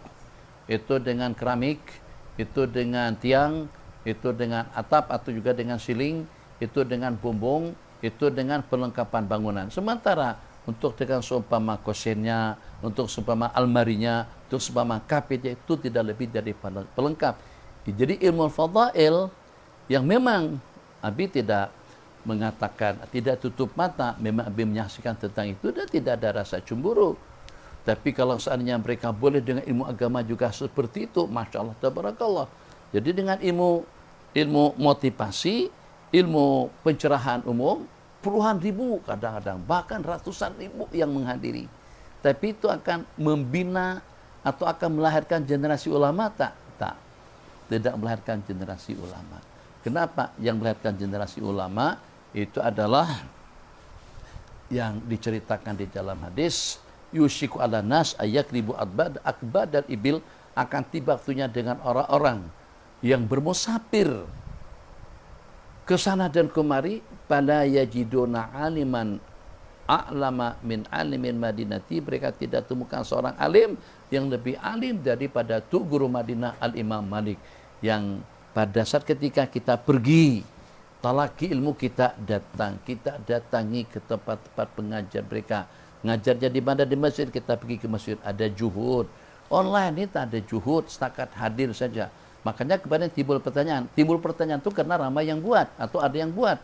S2: itu dengan keramik, itu dengan tiang, itu dengan atap atau juga dengan siling, itu dengan bumbung, itu dengan perlengkapan bangunan. Sementara untuk dengan seumpama kosennya, untuk seumpama almarinya, untuk seumpama kapitnya itu tidak lebih dari pelengkap. Jadi ilmu fadail yang memang Abi tidak mengatakan, tidak tutup mata, memang Abi menyaksikan tentang itu dan tidak ada rasa cemburu. Tapi kalau seandainya mereka boleh dengan ilmu agama juga seperti itu, Masya Allah, tabarakallah. Jadi dengan ilmu motivasi, ilmu pencerahan umum, puluhan ribu kadang-kadang, bahkan ratusan ribu yang menghadiri. Tapi itu akan membina atau akan melahirkan generasi ulama tak? Tak. Tidak melahirkan generasi ulama. Kenapa? Yang melahirkan generasi ulama itu adalah yang diceritakan di dalam hadis, yushiku ala nas ayakribu akbad dan ibil, akan tiba waktunya dengan orang-orang yang bermusafir ke sana dan kemari, pada yajiduna aliman a'lama min alimin Madinati, mereka tidak temukan seorang alim yang lebih alim daripada tu guru Madinah Al-Imam Malik, yang pada saat ketika kita pergi talaki ilmu, kita datangi ke tempat-tempat pengajar mereka. Ngajarnya di mana? Di masjid, kita pergi ke masjid. Ada juhud. Online ini tak ada juhud, setakat hadir saja. Makanya kemudian timbul pertanyaan itu karena ramai yang buat atau ada yang buat.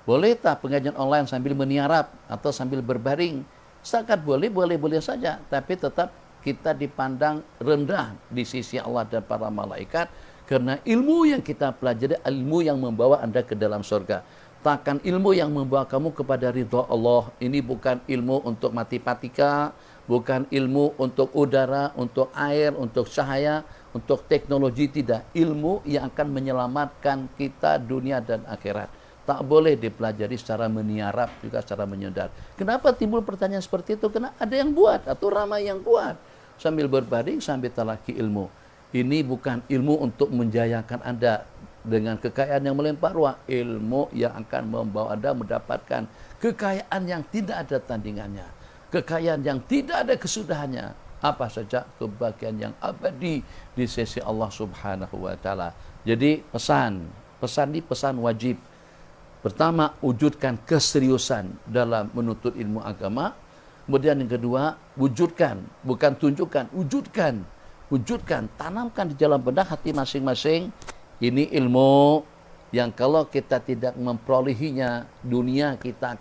S2: Boleh tak pengajian online sambil meniarap atau sambil berbaring? Setakat boleh saja, tapi tetap kita dipandang rendah di sisi Allah dan para malaikat, karena ilmu yang kita pelajari, ilmu yang membawa Anda ke dalam surga. Takkan ilmu yang membawa kamu kepada ridha Allah. Ini bukan ilmu untuk matematika, bukan ilmu untuk udara, untuk air, untuk cahaya, untuk teknologi, tidak. Ilmu yang akan menyelamatkan kita dunia dan akhirat. Tak boleh dipelajari secara meniarap, juga secara menyedar. Kenapa timbul pertanyaan seperti itu? Karena ada yang buat atau ramai yang buat. Sambil berbaring, sambil talaki ilmu. Ini bukan ilmu untuk menjayakan Anda dengan kekayaan yang melimpah ruah. Ilmu yang akan membawa Anda mendapatkan kekayaan yang tidak ada tandingannya. Kekayaan yang tidak ada kesudahannya. Apa saja kebahagiaan yang abadi di sisi Allah Subhanahu wa taala. Jadi pesan ini pesan wajib. Pertama, wujudkan keseriusan dalam menuntut ilmu agama. Kemudian yang kedua, wujudkan, bukan tunjukkan, wujudkan. Wujudkan, tanamkan di dalam benak hati masing-masing. Ini ilmu yang kalau kita tidak memperolehinya, dunia kita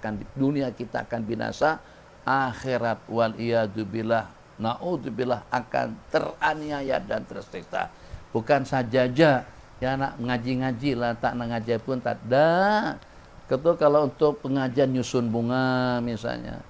S2: akan binasa, akhirat wal iyadzubillah, naudzubillah akan teraniaya dan tersiksa. Bukan saja ya nak ngaji-ngaji lah, tak ngaji pun tak ada. Ketua kalau untuk pengajian nyusun bunga misalnya,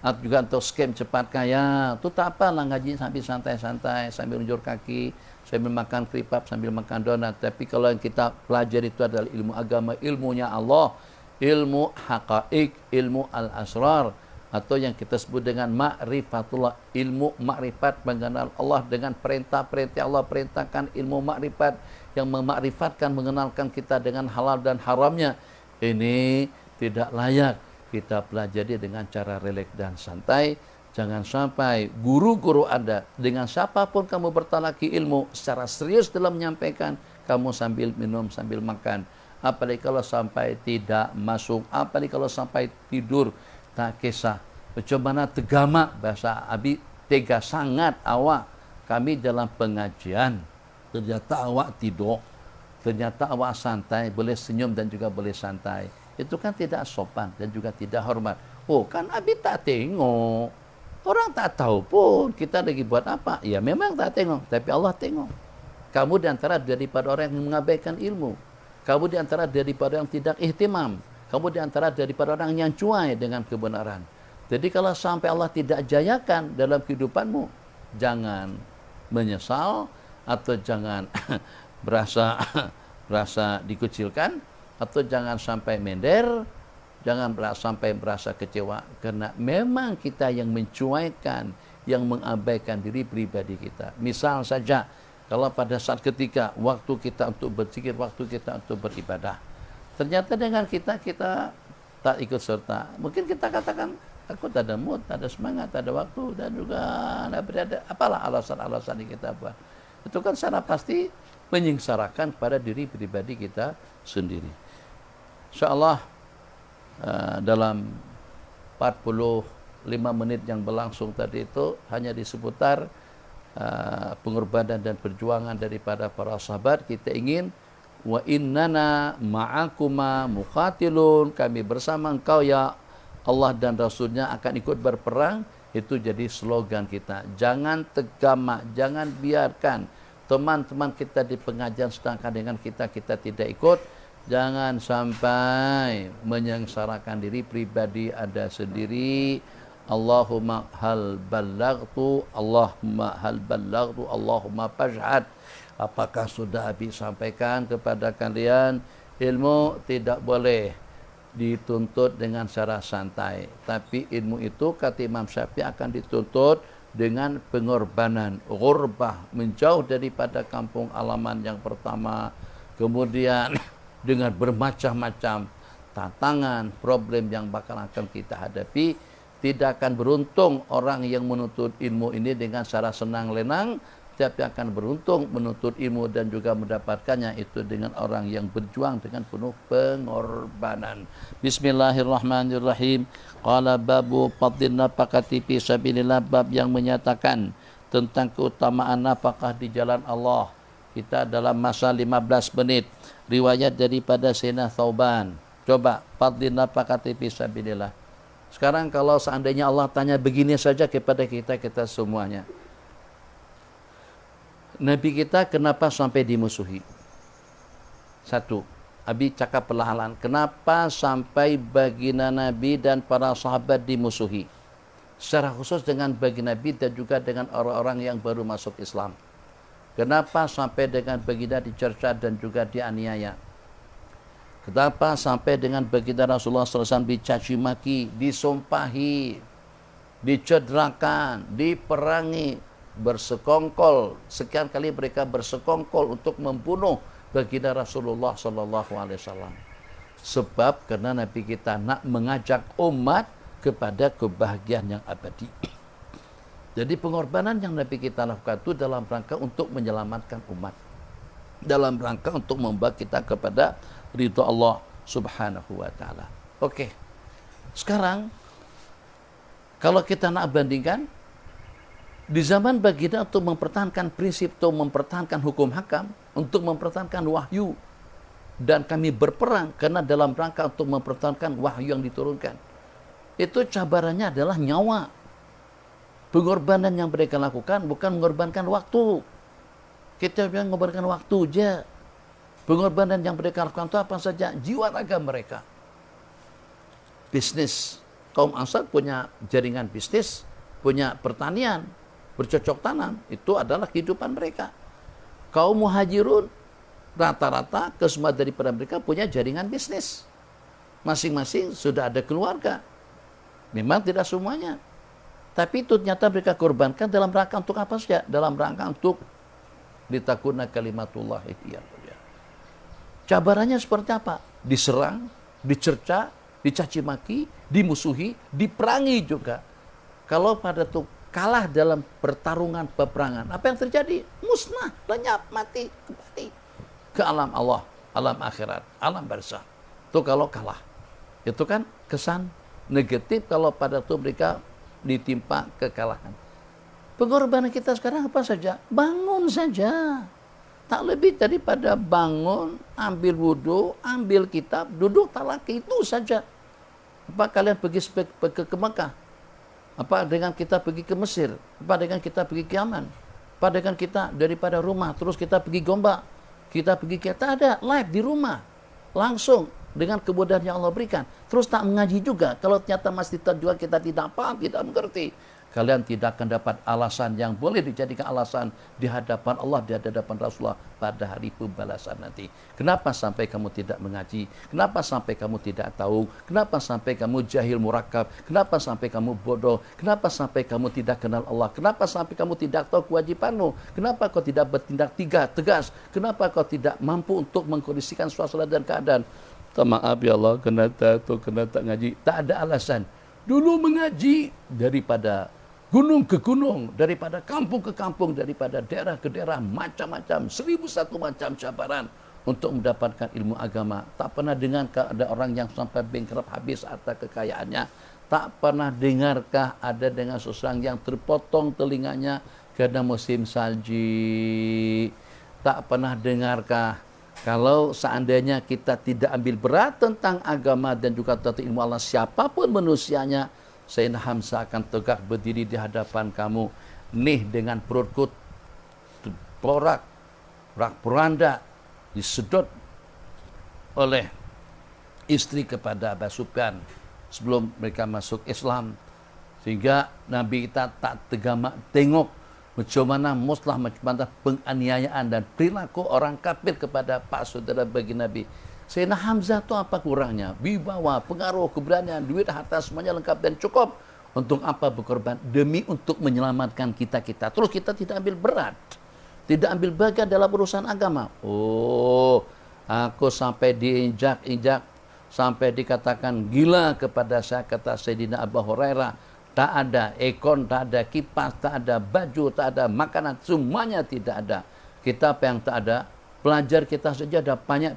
S2: atau juga untuk scam cepat kaya, itu tak apa lah ngaji sambil santai-santai, sambil unjur kaki, sambil makan keripap, sambil makan donat. Tapi kalau yang kita pelajari itu adalah ilmu agama, ilmunya Allah, ilmu haqa'iq, ilmu al-asrar, atau yang kita sebut dengan ma'rifatullah, ilmu makrifat, mengenal Allah dengan perintah-perintah Allah perintahkan, ilmu makrifat yang memakrifatkan, mengenalkan kita dengan halal dan haramnya. Ini tidak layak kita pelajari dengan cara rileks dan santai. Jangan sampai guru-guru Anda dengan siapapun kamu bertalaki ilmu secara serius dalam menyampaikan, kamu sambil minum, sambil makan. Apalagi kalau sampai tidak masuk, apalagi kalau sampai tidur, tak kisah. Bagaimana tegama bahasa Abi, tega sangat awak kami dalam pengajian. Ternyata awak tidur, ternyata awak santai, boleh senyum dan juga boleh santai. Itu kan tidak sopan dan juga tidak hormat. Oh, kan Abi tak tengok. Orang tak tahu pun kita lagi buat apa. Ya memang tak tengok, tapi Allah tengok. Kamu diantara daripada orang yang mengabaikan ilmu. Kamu diantara daripada yang tidak ihtimam. Kamu diantara daripada orang yang cuai dengan kebenaran. Jadi kalau sampai Allah tidak jayakan dalam kehidupanmu, jangan menyesal atau jangan berasa dikucilkan, atau jangan sampai mender, jangan sampai merasa kecewa, karena memang kita yang mencuaikan, yang mengabaikan diri pribadi kita. Misal saja, kalau pada saat ketika waktu kita untuk berzikir, waktu kita untuk beribadah, ternyata dengan kita tak ikut serta. Mungkin kita katakan, aku tak ada mood, tak ada semangat, tak ada waktu, dan juga tak berada, apalah alasan-alasan yang kita buat. Itu kan secara pasti menyengsarakan pada diri pribadi kita sendiri. InsyaAllah dalam 45 menit yang berlangsung tadi itu hanya di seputar pengorbanan dan perjuangan daripada para sahabat. Kita ingin wa innana ma'akuma muqatilun, kami bersama engkau ya Allah dan Rasulnya akan ikut berperang. Itu jadi slogan kita. Jangan tegamak, jangan biarkan teman-teman kita di pengajian sedangkan dengan kita tidak ikut. Jangan sampai menyengsarakan diri pribadi Anda sendiri. Allahumma hal ballagtu, Allahumma hal ballagtu, Allahumma fashhad. Apakah sudah habis sampaikan kepada kalian? Ilmu tidak boleh dituntut dengan secara santai, tapi ilmu itu kata Imam Syafi'i akan dituntut dengan pengorbanan, ghurbah, menjauh daripada kampung halaman yang pertama, kemudian dengan bermacam-macam tantangan, problem yang bakal akan kita hadapi. Tidak akan beruntung orang yang menuntut ilmu ini dengan secara senang-lenang, tapi akan beruntung menuntut ilmu dan juga mendapatkannya itu dengan orang yang berjuang dengan penuh pengorbanan. Bismillahirrahmanirrahim. Qala babu fadlin nafaqati fi sabilillah, bab yang menyatakan tentang keutamaan nafkah di jalan Allah. Kita dalam masa 15 menit. Riwayat daripada Sayyidina Thauban. Coba fadlin nafaqati fi sabilillah. Sekarang kalau seandainya Allah tanya begini saja kepada kita semuanya. Nabi kita kenapa sampai dimusuhi? Satu, Abi cakap perlahan, kenapa sampai baginda Nabi dan para sahabat dimusuhi? Secara khusus dengan baginda Nabi dan juga dengan orang-orang yang baru masuk Islam. Kenapa sampai dengan baginda dicerca dan juga dianiaya? Kenapa sampai dengan baginda Rasulullah SAW dicaci maki, disumpahi, dicederakan, diperangi, bersekongkol. Sekian kali mereka bersekongkol untuk membunuh baginda Rasulullah SAW. Sebab karena Nabi kita nak mengajak umat kepada kebahagiaan yang abadi. Jadi pengorbanan yang Nabi kita lakukan itu dalam rangka untuk menyelamatkan umat. Dalam rangka untuk membawa kita kepada ridha Allah Subhanahu wa taala. Oke. Sekarang kalau kita nak bandingkan di zaman baginda untuk mempertahankan prinsip, untuk mempertahankan hukum hakam, untuk mempertahankan wahyu, dan kami berperang karena dalam rangka untuk mempertahankan wahyu yang diturunkan. Itu cabarannya adalah nyawa. Pengorbanan yang mereka lakukan bukan mengorbankan waktu. Kita bilang mengorbankan waktu aja. Pengorbanan yang mereka lakukan itu apa saja? Jiwa raga mereka. Bisnis. Kaum Ansar punya jaringan bisnis, punya pertanian, bercocok tanam. Itu adalah kehidupan mereka. Kaum Muhajirun, rata-rata kesemua daripada mereka punya jaringan bisnis. Masing-masing sudah ada keluarga. Memang tidak semuanya. Tapi itu ternyata mereka korbankan dalam rangka untuk apa saja? Dalam rangka untuk litakuna kalimatullah hiya. Cabarannya seperti apa? Diserang, dicerca, dicaci maki, dimusuhi, diperangi juga. Kalau pada itu kalah dalam pertarungan peperangan, apa yang terjadi? Musnah, lenyap, mati, kembali ke alam Allah, alam akhirat, alam barzakh. Itu kalau kalah. Itu kan kesan negatif kalau pada itu mereka ditimpa kekalahan. Pengorbanan kita sekarang apa saja? Bangun saja. Tak lebih daripada bangun, ambil wudhu, ambil kitab, duduk talaki, itu saja. Apa kalian pergi ke Mekah? Apa dengan kita pergi ke Mesir? Apa dengan kita pergi ke Yaman? Apa dengan kita daripada rumah terus kita pergi Gombak? Kita pergi, kita ada live di rumah. Langsung dengan kemudahan yang Allah berikan. Terus tak mengaji juga. Kalau ternyata masih terjual kita tidak paham, tidak mengerti. Kalian tidak akan dapat alasan yang boleh dijadikan alasan di hadapan Allah, di hadapan Rasulullah pada hari pembalasan nanti. Kenapa sampai kamu tidak mengaji? Kenapa sampai kamu tidak tahu? Kenapa sampai kamu jahil murakab? Kenapa sampai kamu bodoh? Kenapa sampai kamu tidak kenal Allah? Kenapa sampai kamu tidak tahu kewajibanmu? Kenapa kau tidak bertindak tegas? Kenapa kau tidak mampu untuk mengkondisikan suasana dan keadaan? Maaf ya Allah, kena tak ngaji. Tak ada alasan. Dulu mengaji daripada gunung ke gunung, daripada kampung ke kampung, daripada daerah ke daerah, macam-macam, 1001 macam cabaran untuk mendapatkan ilmu agama. Tak pernah dengar ada orang yang sampai bankrupt habis harta kekayaannya. Tak pernah dengarkah ada dengan seseorang yang terpotong telinganya karena musim salji. Tak pernah dengarkah kalau seandainya kita tidak ambil berat tentang agama dan juga tentang ilmu Allah, siapapun manusianya, Sayyidina Hamzah akan tegak berdiri di hadapan kamu, nih dengan perutku porak, rak peranda, disedot oleh istri kepada Abu Sufyan sebelum mereka masuk Islam. Sehingga Nabi kita tak tegamak tengok macam mana muslah, macam mana penganiayaan dan perilaku orang kafir kepada pak saudara bagi Nabi. Sayyidina Hamzah itu apa kurangnya? Wibawa, pengaruh, keberanian, duit, harta semuanya lengkap dan cukup. Untuk apa berkorban? Demi untuk menyelamatkan kita-kita. Terus kita tidak ambil berat. Tidak ambil bagian dalam urusan agama. Oh, aku sampai diinjak-injak, sampai dikatakan gila kepada saya, kata Sayyidina Abu Hurairah. Tak ada ekon, tak ada kipas, tak ada baju, tak ada makanan, semuanya tidak ada. Kita apa yang tak ada? Pelajar kita saja ada banyak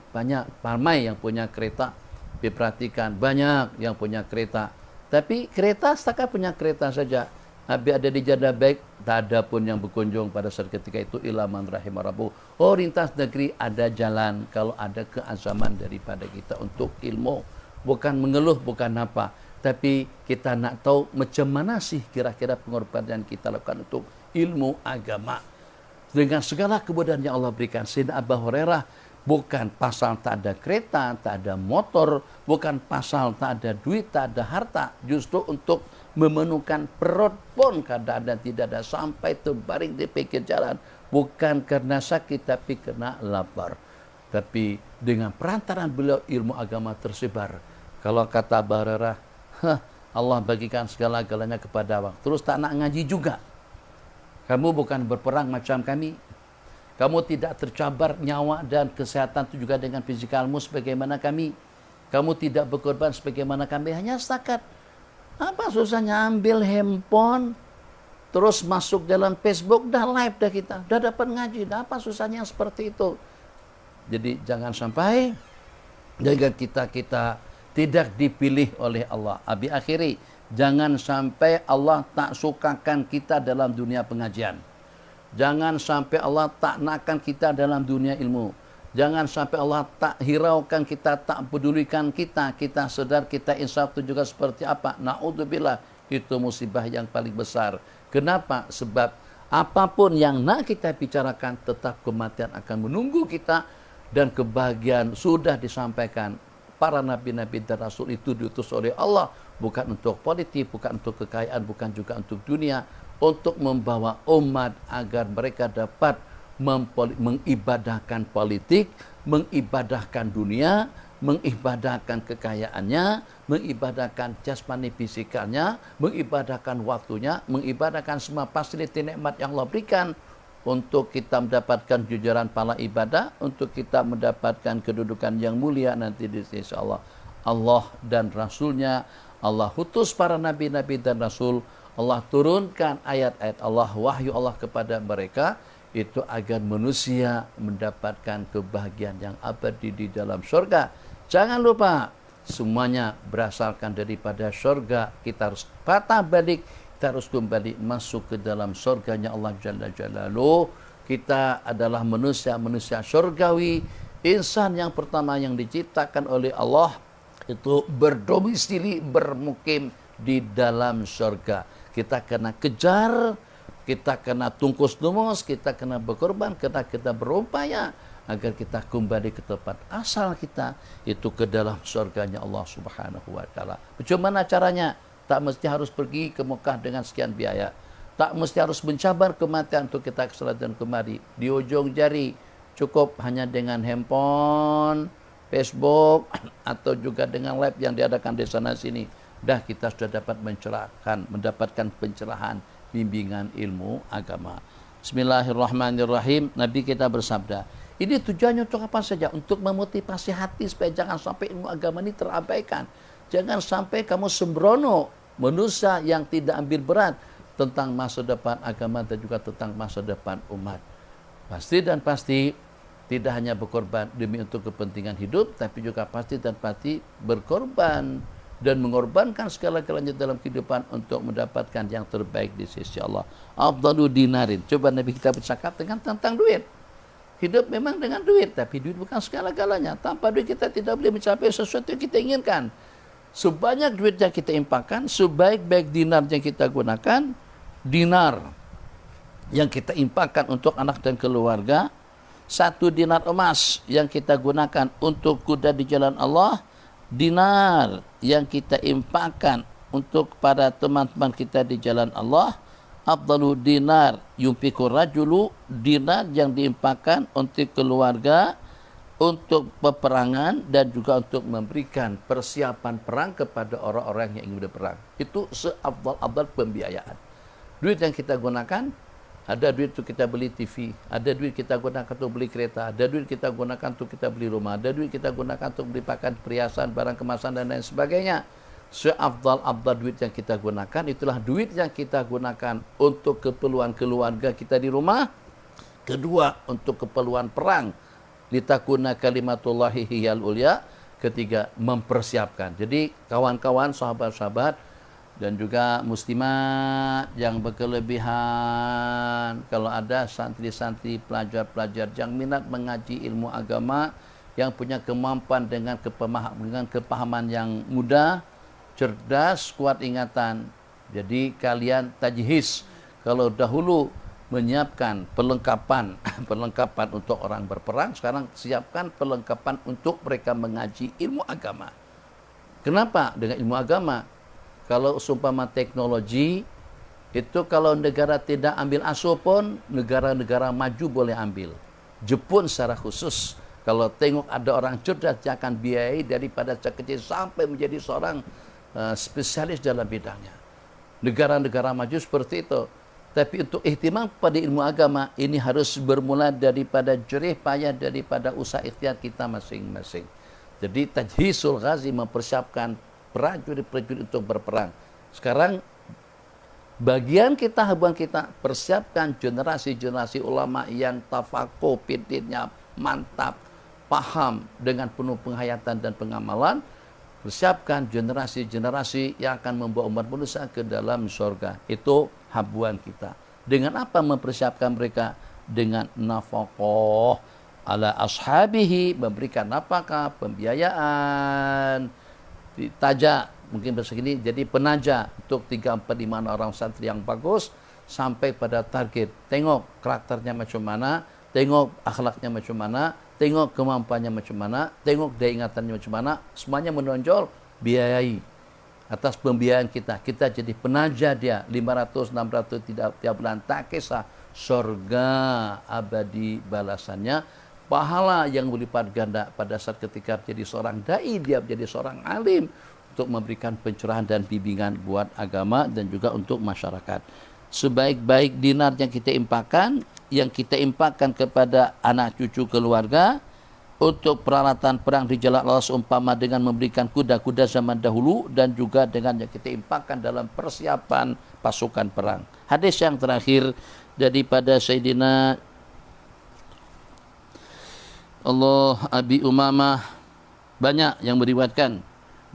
S2: ramai yang punya kereta. Diperhatikan, banyak yang punya kereta. Tapi kereta setakat punya kereta saja. Habis ada di Jadabek, tak ada pun yang berkunjung pada saat ketika itu ilaman rahimah rabbu. Oh, lintas negeri ada jalan kalau ada keazaman daripada kita untuk ilmu. Bukan mengeluh, bukan apa. Tapi kita nak tahu macam mana sih kira-kira pengorbanan kita lakukan untuk ilmu agama. Dengan segala kemudahan yang Allah berikan. Sayyidina Abu Hurairah bukan pasal tak ada kereta, tak ada motor, bukan pasal tak ada duit, tak ada harta. Justru untuk memenuhkan perut pun kadang-kadang tidak ada, sampai terbaring di pinggir jalan. Bukan karena sakit tapi karena lapar. Tapi dengan perantaraan beliau ilmu agama tersebar. Kalau kata Abu Hurairah, Allah bagikan segala-galanya kepada awak. Terus tak nak ngaji juga. Kamu bukan berperang macam kami. Kamu tidak tercabar nyawa dan kesehatan itu juga dengan fizikalmu sebagaimana kami. Kamu tidak berkorban sebagaimana kami. Hanya setakat. Apa susahnya ambil handphone, terus masuk dalam Facebook, dah live dah kita. Dah dapat ngaji. Dah apa susahnya seperti itu. Jadi jangan sampai jaga kita tidak dipilih oleh Allah. Abi akhiri, jangan sampai Allah tak sukakan kita dalam dunia pengajian. Jangan sampai Allah tak nakkan kita dalam dunia ilmu. Jangan sampai Allah tak hiraukan kita, tak pedulikan kita. Kita sedar, kita insaf itu juga seperti apa. Na'udzubillah, itu musibah yang paling besar. Kenapa? Sebab apapun yang nak kita bicarakan, tetap kematian akan menunggu kita. Dan kebahagiaan sudah disampaikan. Para nabi-nabi dan rasul itu diutus oleh Allah. Bukan untuk politik, bukan untuk kekayaan, bukan juga untuk dunia. Untuk membawa umat agar mereka dapat mengibadahkan politik, mengibadahkan dunia, mengibadahkan kekayaannya, mengibadahkan jasmani fisikalnya, mengibadahkan waktunya, mengibadahkan semua fasilitas nikmat yang Allah berikan. Untuk kita mendapatkan jujuran pahala ibadah, untuk kita mendapatkan kedudukan yang mulia nanti di sisi Allah. Allah dan Rasulnya, Allah utus para nabi-nabi dan Rasul, Allah turunkan ayat-ayat Allah, wahyu Allah kepada mereka, itu agar manusia mendapatkan kebahagiaan yang abadi di dalam surga. Jangan lupa, semuanya berasalkan daripada surga. Kita harus patah balik, kita harus kembali masuk ke dalam surganya Allah Jalla Jalaluhu. Kita adalah manusia-manusia surgawi. Insan yang pertama yang diciptakan oleh Allah itu berdomisili, bermukim di dalam surga. Kita kena kejar, kita kena tungkus-tumus, kita kena berkorban, kita berupaya agar kita kembali ke tempat asal kita, itu ke dalam surganya Allah Subhanahu wa taala. Bagaimana caranya? Tak mesti harus pergi ke Mekah dengan sekian biaya. Tak mesti harus mencabar kematian untuk kita ke sana dan kemari. Di ujung jari, cukup hanya dengan handphone, Facebook, atau juga dengan live yang diadakan di sana sini. Dah kita sudah dapat mendapatkan pencerahan, bimbingan ilmu agama. Bismillahirrahmanirrahim. Nabi kita bersabda, ini tujuannya untuk apa saja? Untuk memotivasi hati supaya jangan sampai ilmu agama ini terabaikan. Jangan sampai kamu sembrono, manusia yang tidak ambil berat tentang masa depan agama dan juga tentang masa depan umat. Pasti dan pasti tidak hanya berkorban demi untuk kepentingan hidup, tapi juga pasti dan pasti berkorban dan mengorbankan segala-galanya dalam kehidupan untuk mendapatkan yang terbaik di sisi Allah. Afdalu dinarin. Coba Nabi kita bercakap tentang duit. Hidup memang dengan duit, tapi duit bukan segala-galanya. Tanpa duit kita tidak boleh mencapai sesuatu yang kita inginkan. Sebanyak duit yang kita infakkan, sebaik-baik dinar yang kita gunakan, dinar yang kita infakkan untuk anak dan keluarga, 1 dinar emas yang kita gunakan untuk kuda di jalan Allah, dinar yang kita infakkan untuk para teman-teman kita di jalan Allah, afdalu dinar yunfiqur rajulu, dinar yang diinfakkan untuk keluarga, untuk peperangan dan juga untuk memberikan persiapan perang kepada orang-orang yang ingin berperang. Itu seafdal-afdal pembiayaan. Duit yang kita gunakan, ada duit untuk kita beli TV, ada duit kita gunakan untuk beli kereta, ada duit kita gunakan untuk kita beli rumah, ada duit kita gunakan untuk beli pakaian, perhiasan, barang kemasan dan lain sebagainya. Seafdal-afdal duit yang kita gunakan, itulah duit yang kita gunakan untuk keperluan keluarga kita di rumah. Kedua, untuk keperluan perang. Litakuna kalimatullahi hiyal ulya. Ketiga, mempersiapkan. Jadi kawan-kawan, sahabat-sahabat dan juga muslimat yang berkelebihan, kalau ada santri-santri, pelajar-pelajar yang minat mengaji ilmu agama, yang punya kemampuan dengan kepahaman yang mudah, cerdas, kuat ingatan. Jadi kalian tajhis. Kalau dahulu menyiapkan perlengkapan untuk orang berperang, sekarang siapkan perlengkapan untuk mereka mengaji ilmu agama. Kenapa? Dengan ilmu agama, kalau seumpama teknologi itu, kalau negara tidak ambil asuh pun negara-negara maju boleh ambil. Jepun secara khusus, Kalau tengok ada orang cerdas, dia akan biayai daripada sekecil sampai menjadi seorang spesialis dalam bidangnya. Negara-negara maju seperti itu. Tapi untuk ihtimam pada ilmu agama, ini harus bermula daripada jerih payah, daripada usaha ikhtiar kita masing-masing. Jadi tajhizul ghazi, mempersiapkan prajurit-prajurit untuk berperang. Sekarang bagian kita, habuan kita, persiapkan generasi-generasi ulama yang tafakuh, piditnya mantap, paham dengan penuh penghayatan dan pengamalan. Persiapkan generasi-generasi yang akan membawa umat manusia ke dalam surga. Itu habuan kita. Dengan apa mempersiapkan mereka? Dengan nafaqah ala ashabihi, memberikan nafkah, pembiayaan, ditaja, mungkin bersegini, jadi penaja untuk 3, 4, 5 orang santri yang bagus sampai pada target. Tengok karakternya macam mana, tengok akhlaknya macam mana, tengok kemampuannya macam mana, tengok daya ingatannya macam mana, semuanya menonjol, biayai. Atas pembiayaan kita, kita jadi penaja dia 500, 600 tiap bulan, tak kisah, surga abadi balasannya, pahala yang berlipat ganda pada saat ketika menjadi seorang dai, dia menjadi seorang alim untuk memberikan pencerahan dan bimbingan buat agama dan juga untuk masyarakat. Sebaik-baik dinar yang kita impakkan kepada anak cucu keluarga untuk peralatan perang di jalan Allah, seumpama dengan memberikan kuda-kuda zaman dahulu, dan juga dengan yang kita impakkan dalam persiapan pasukan perang. Hadis yang terakhir daripada Sayyidina Abi Umamah, banyak yang meriwayatkan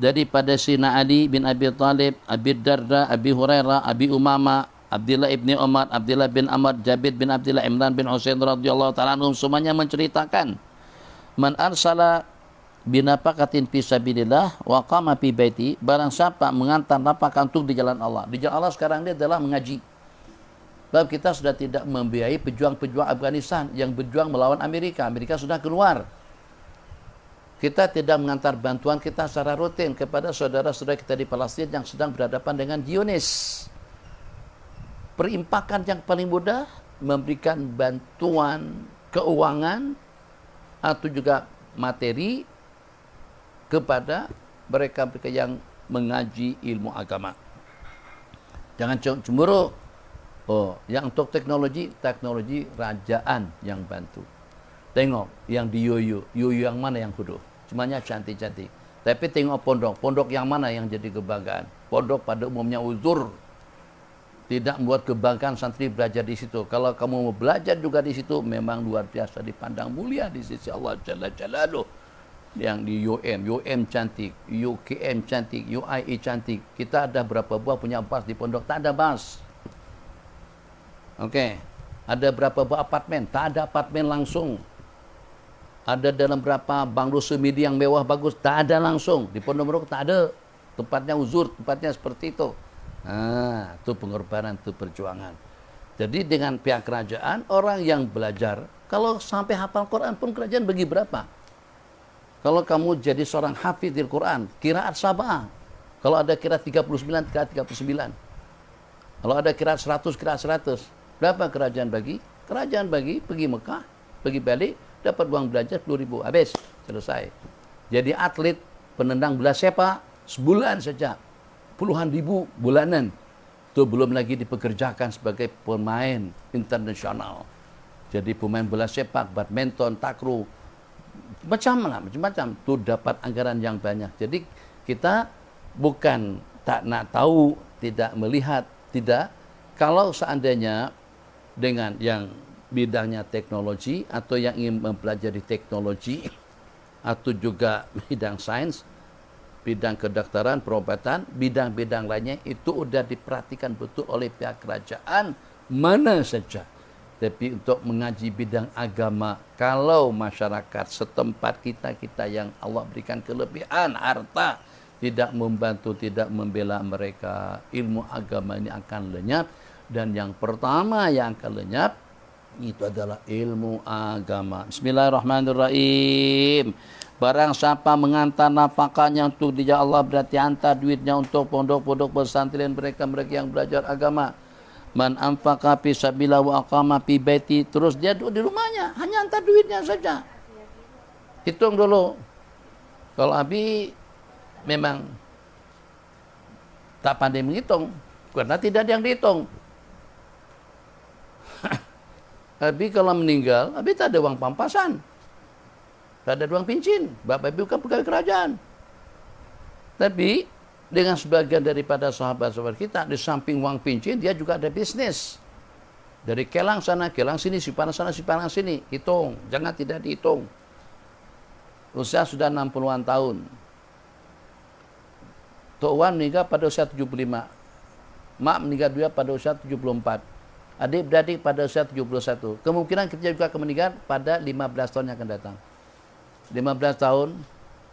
S2: daripada Sayyidina Ali bin Abi Thalib, Abi Darda, Abi Hurairah, Abi Umamah, Abdullah ibni Umar, Abdullah bin Amr, Jabir bin Abdullah, Imran bin Husain radhiyallahu ta'ala anhum, semuanya menceritakan, man arsala binafaqatin fi sabilillah wa qama fi baiti, barang siapa mengantar nafkah untuk di jalan Allah. Di jalan Allah sekarang ini adalah mengaji. Sebab kita sudah tidak membiayai pejuang-pejuang Afghanistan yang berjuang melawan Amerika. Amerika sudah keluar. Kita tidak mengantar bantuan kita secara rutin kepada saudara-saudara kita di Palestina yang sedang berhadapan dengan Zionis. Perimpakan yang paling mudah, memberikan bantuan keuangan atau juga materi kepada mereka-mereka yang mengaji ilmu agama. Jangan cemburu. Oh, yang untuk teknologi kerajaan yang bantu. Tengok yang di Yoyo yang mana yang kudu? Semuanya cantik-cantik. Tapi tengok pondok yang mana yang jadi kebanggaan? Pondok pada umumnya uzur. Tidak membuat kebanggaan santri belajar di situ. Kalau kamu mau belajar juga di situ, memang luar biasa dipandang mulia di sisi Allah Jalla Jalaluh. Yang di UM cantik, UKM cantik, UIE cantik. Kita ada berapa buah punya bas di pondok? Tak ada bas. Oke. Ada berapa buah apartemen? Tak ada apartemen langsung. Ada dalam berapa bank rusumidi yang mewah bagus? Tak ada langsung. Di Pondok Meruk tak ada. Tempatnya uzur, tempatnya seperti itu. Nah, itu pengorbanan, itu perjuangan. Jadi dengan pihak kerajaan, orang yang belajar, kalau sampai hafal Quran pun kerajaan bagi berapa? Kalau kamu jadi seorang hafidhil Quran, qiraat sab'ah. Kalau ada qiraat 39, qiraat 39. Kalau ada qiraat 100, qiraat 100. Berapa kerajaan bagi? Kerajaan bagi, pergi Mekah, pergi balik, dapat uang belajar 10.000. Habis, selesai. Jadi atlet, penendang bola sepak, sebulan saja. Puluhan ribu bulanan. Itu belum lagi dipekerjakan sebagai pemain internasional. Jadi pemain bola sepak, badminton, takraw, macam-macam. Itu dapat anggaran yang banyak. Jadi kita bukan tak nak tahu, tidak melihat, tidak. Kalau seandainya dengan yang bidangnya teknologi atau yang ingin mempelajari teknologi atau juga bidang sains, bidang kedokteran, perobatan, bidang-bidang lainnya itu sudah diperhatikan betul oleh pihak kerajaan mana saja. Tapi untuk mengaji bidang agama, kalau masyarakat setempat kita yang Allah berikan kelebihan harta, tidak membantu, tidak membela mereka, ilmu agama ini akan lenyap. Dan yang pertama yang akan lenyap itu adalah ilmu agama. Bismillahirrahmanirrahim. Barang siapa mengantar nafkahnya untuk di jalan Allah, berarti antar duitnya untuk pondok-pondok pesantren mereka yang belajar agama. Man anfaqa fi sabilillah wa aqama fi baiti, terus dia duduk di rumahnya, hanya antar duitnya saja. Hitung dulu. Kalau Abi memang tak pandai menghitung, karena tidak ada yang dihitung. Abi kalau meninggal, Abi tak ada uang pampasan, tak ada uang pincin. Bapak Ibu bukan pegawai kerajaan. Tapi dengan sebagian daripada sahabat-sahabat kita, di samping uang pincin, dia juga ada bisnis. Dari kelang sana, kelang sini, sipanan sana, sipanan sini. Hitung, jangan tidak dihitung. Usia sudah 60-an tahun. Tok Wan meninggal pada usia 75. Mak meninggal juga pada usia 74. Adik-beradik pada usia 71. Kemungkinan kita juga akan meninggal pada 15 tahun yang akan datang. 15 tahun,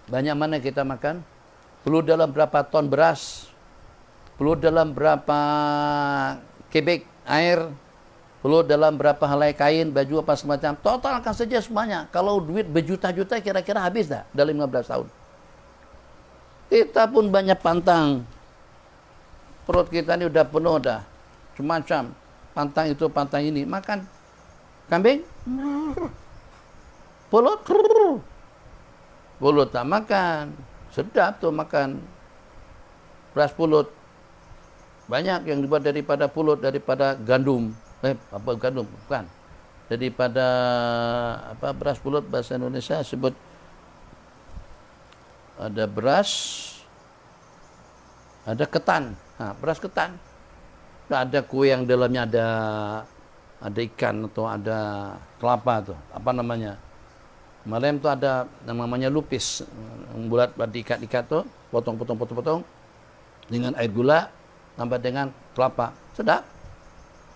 S2: banyak mana kita makan? Perlu dalam berapa ton beras? Perlu dalam berapa kubik air? Perlu dalam berapa helai kain, baju apa semacam. Totalkan saja semuanya. Kalau duit berjuta-juta kira-kira habis dah dalam 15 tahun. Kita pun banyak pantang. Perut kita ini udah penuh dah. Semacam pantang itu, pantang ini. Makan kambing. Pulut. Pulut tak makan. Sedap tuh makan. Beras pulut. Banyak yang dibuat daripada pulut, daripada gandum. Apa gandum? Bukan. Daripada apa beras pulut bahasa Indonesia sebut ada beras, ada ketan. Nah, beras ketan. Ada kue yang dalamnya ada ikan atau ada kelapa tuh. Apa namanya? Kemarin tuh ada namanya lupis. Bulat diikat-ikat tuh, potong dengan air gula tambah dengan kelapa. Sedap.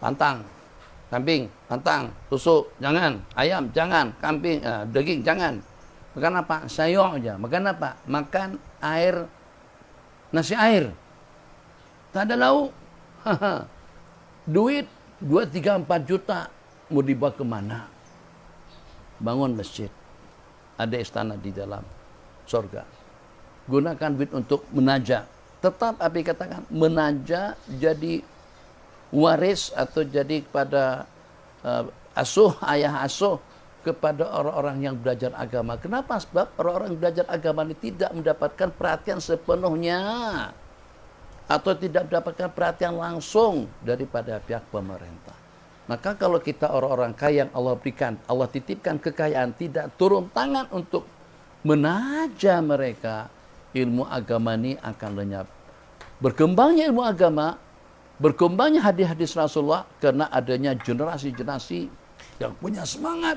S2: Pantang. Kambing, pantang, susu, jangan, ayam, jangan, kambing, daging, jangan. Makan apa? Sayur aja. Makan apa? Makan air, nasi air. Tak ada lauk. Duit 2, 3, 4 juta. Mau dibawa kemana? Bangun masjid. Ada istana di dalam surga. Gunakan duit untuk menajak. Tetap Abi katakan, menajak jadi waris atau jadi kepada ayah asuh kepada orang-orang yang belajar agama. Kenapa? Sebab orang-orang yang belajar agama ini tidak mendapatkan perhatian sepenuhnya atau tidak mendapatkan perhatian langsung daripada pihak pemerintah. Maka kalau kita orang-orang kaya yang Allah berikan, Allah titipkan kekayaan, tidak turun tangan untuk menaja mereka, ilmu agama ini akan lenyap. Berkembangnya ilmu agama, berkembangnya hadis-hadis Rasulullah karena adanya generasi-generasi yang punya semangat.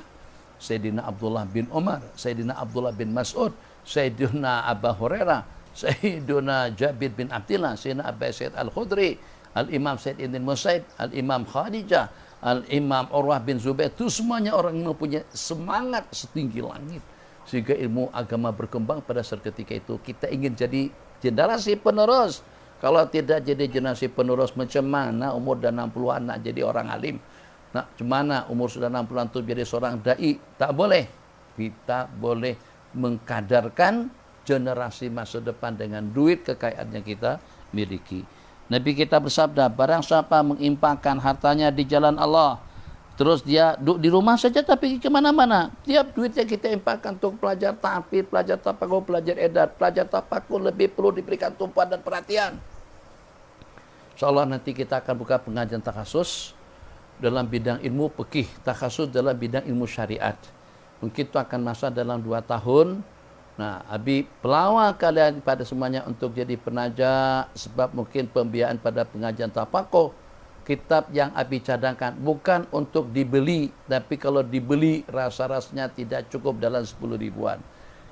S2: Sayyidina Abdullah bin Umar, Sayyidina Abdullah bin Mas'ud, Sayyidina Abu Hurairah, Sayyidina Jabir bin Abdillah, Sayyidina Abu Sa'id Al-Khudri, Al-Imam Said ibn Musaib, Al-Imam Khadijah, Al-Imam Urwah bin Zubair. Itu semuanya orang yang mempunyai semangat setinggi langit. Sehingga ilmu agama berkembang pada seketika itu. Kita ingin jadi generasi penerus. Kalau tidak jadi generasi penerus, macam mana umur dah 60-an nak jadi orang alim? Nak cemana umur sudah 60-an tu jadi seorang dai? Tak boleh. Kita boleh mengkadarkan generasi masa depan dengan duit kekayaan yang kita miliki. Nabi kita bersabda, barang siapa menginfakkan hartanya di jalan Allah, terus dia duduk di rumah saja tapi ke mana-mana. Tiap duit yang kita infakkan untuk pelajar tahfidz, pelajar tafakur, pelajar edat, pelajar tafakur lebih perlu diberikan tumpuan dan perhatian. InsyaAllah nanti kita akan buka pengajian takhasus dalam bidang ilmu fikih, takhasus dalam bidang ilmu syariat. Mungkin itu akan masa dalam 2 tahun. Nah, Abi pelawak kalian pada semuanya untuk jadi penajak, sebab mungkin pembiayaan pada pengajian tafakur, kitab yang Abi cadangkan bukan untuk dibeli, tapi kalau dibeli rasa-rasanya tidak cukup dalam 10 ribuan.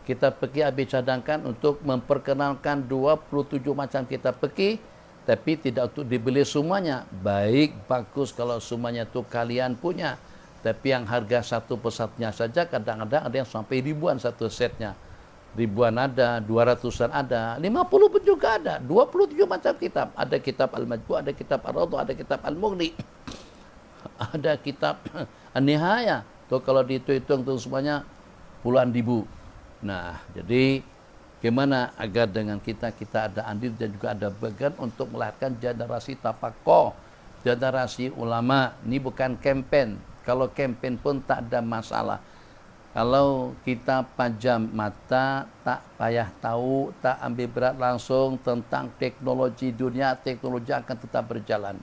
S2: Kitab fikih Abi cadangkan untuk memperkenalkan 27 macam kitab fikih, tapi tidak untuk dibeli semuanya. Baik, bagus kalau semuanya itu kalian punya, tapi yang harga satu persatunya saja kadang-kadang ada yang sampai ribuan satu setnya. Ribuan ada, 200-an ada, 50 pun juga ada, 27 macam kitab. Ada kitab Al-Majmu', ada kitab Ar-Rawdah, ada kitab Al-Mughni, ada kitab An-Nihayah. Tuh kalau dihitung itu semuanya puluhan ribu. Nah, jadi bagaimana agar dengan kita ada andil dan juga ada bagian untuk melahirkan generasi tafakoh, generasi ulama. Ini bukan campaign. Kalau campaign pun tak ada masalah. Kalau kita pajam mata, tak payah tahu, tak ambil berat langsung tentang teknologi dunia, teknologi akan tetap berjalan.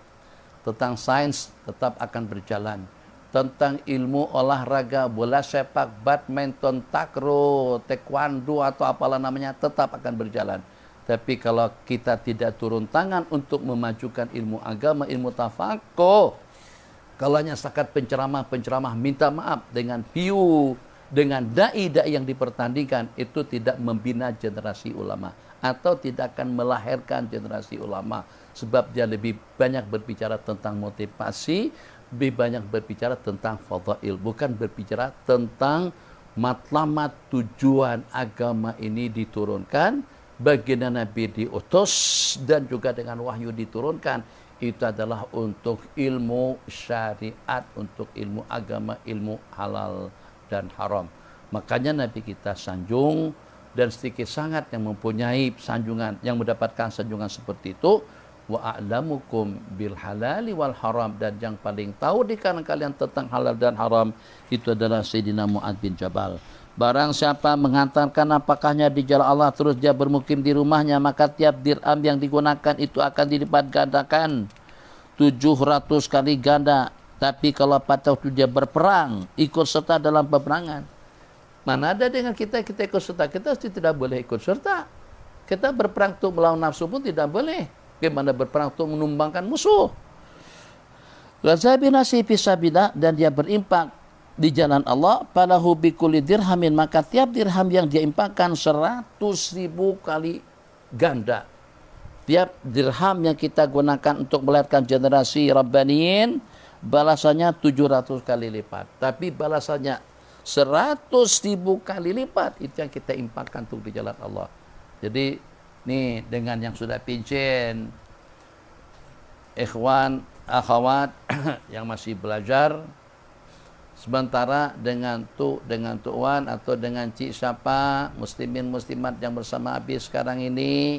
S2: Tentang sains tetap akan berjalan. Tentang ilmu olahraga, bola sepak, badminton, takraw, taekwondo atau apalah namanya tetap akan berjalan. Tapi kalau kita tidak turun tangan untuk memajukan ilmu agama, ilmu tafakuh, kalau hanya setakat penceramah minta maaf dengan piu, dengan dai-dai yang dipertandingkan, itu tidak membina generasi ulama atau tidak akan melahirkan generasi ulama, sebab dia lebih banyak berbicara tentang motivasi, lebih banyak berbicara tentang fadhail, bukan berbicara tentang matlamat tujuan agama ini diturunkan, baginda Nabi diutus dan juga dengan wahyu diturunkan. Itu adalah untuk ilmu syariat, untuk ilmu agama, ilmu halal dan haram. Makanya Nabi kita sanjung, dan sedikit sangat yang mempunyai sanjungan, yang mendapatkan sanjungan seperti itu. Wa a'lamukum bil halali wal haram, dan yang paling tahu di kalangan kalian tentang halal dan haram itu adalah Sayyidina Mu'adz bin Jabal. Barang siapa menghantarkan nafkahnya di jalan Allah terus dia bermukim di rumahnya, maka tiap dirham yang digunakan itu akan dilipat gandakan 700 kali ganda. Tapi kalau pada waktu dia berperang, ikut serta dalam peperangan, mana ada dengan kita ikut serta? Kita tidak boleh ikut serta. Kita berperang untuk melawan nafsu pun tidak boleh. Bagaimana berperang untuk menumbangkan musuh? Lazabina fisabilillah, dan dia berimpak di jalan Allah, falahu bikulli dirhamin, maka tiap dirham yang dia impakkan 100.000 kali ganda. Tiap dirham yang kita gunakan untuk melahirkan generasi Rabbaniyin, balasannya 700 kali lipat. Tapi balasannya 100.000 kali lipat, itu yang kita impakkan untuk di jalan Allah. Jadi nih, dengan yang sudah pincin, ikhwan, akhwat yang masih belajar, sementara dengan tuan atau dengan cik siapa, muslimin muslimat yang bersama Abi sekarang ini,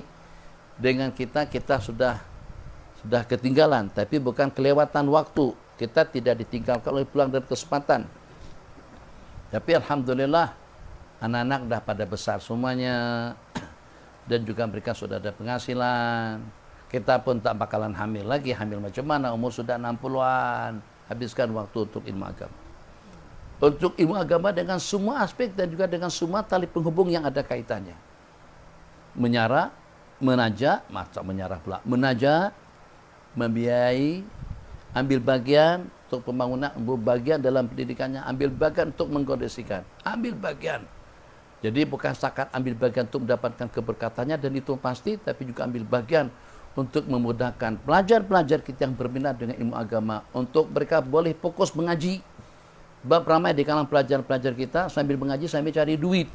S2: dengan kita sudah ketinggalan, tapi bukan kelewatan waktu. Kita tidak ditinggalkan oleh pulang dari kesempatan. Tapi alhamdulillah anak-anak dah pada besar semuanya, dan juga mereka sudah ada penghasilan. Kita pun tak bakalan hamil lagi. Hamil macam mana? Umur sudah 60-an. Habiskan waktu untuk ilmu agama. Untuk ilmu agama dengan semua aspek dan juga dengan semua tali penghubung yang ada kaitannya. Menyara, menajak, menyarah pula. Menajak, membiayai, ambil bagian untuk pembangunan, ambil bagian dalam pendidikannya, ambil bagian untuk mengkondisikan, ambil bagian. Jadi bukan setakat ambil bagian untuk mendapatkan keberkatannya, dan itu pasti, tapi juga ambil bagian untuk memudahkan pelajar-pelajar kita yang berminat dengan ilmu agama, untuk mereka boleh fokus mengaji. Sebab ramai di kalangan pelajar-pelajar kita sambil mengaji sambil cari duit.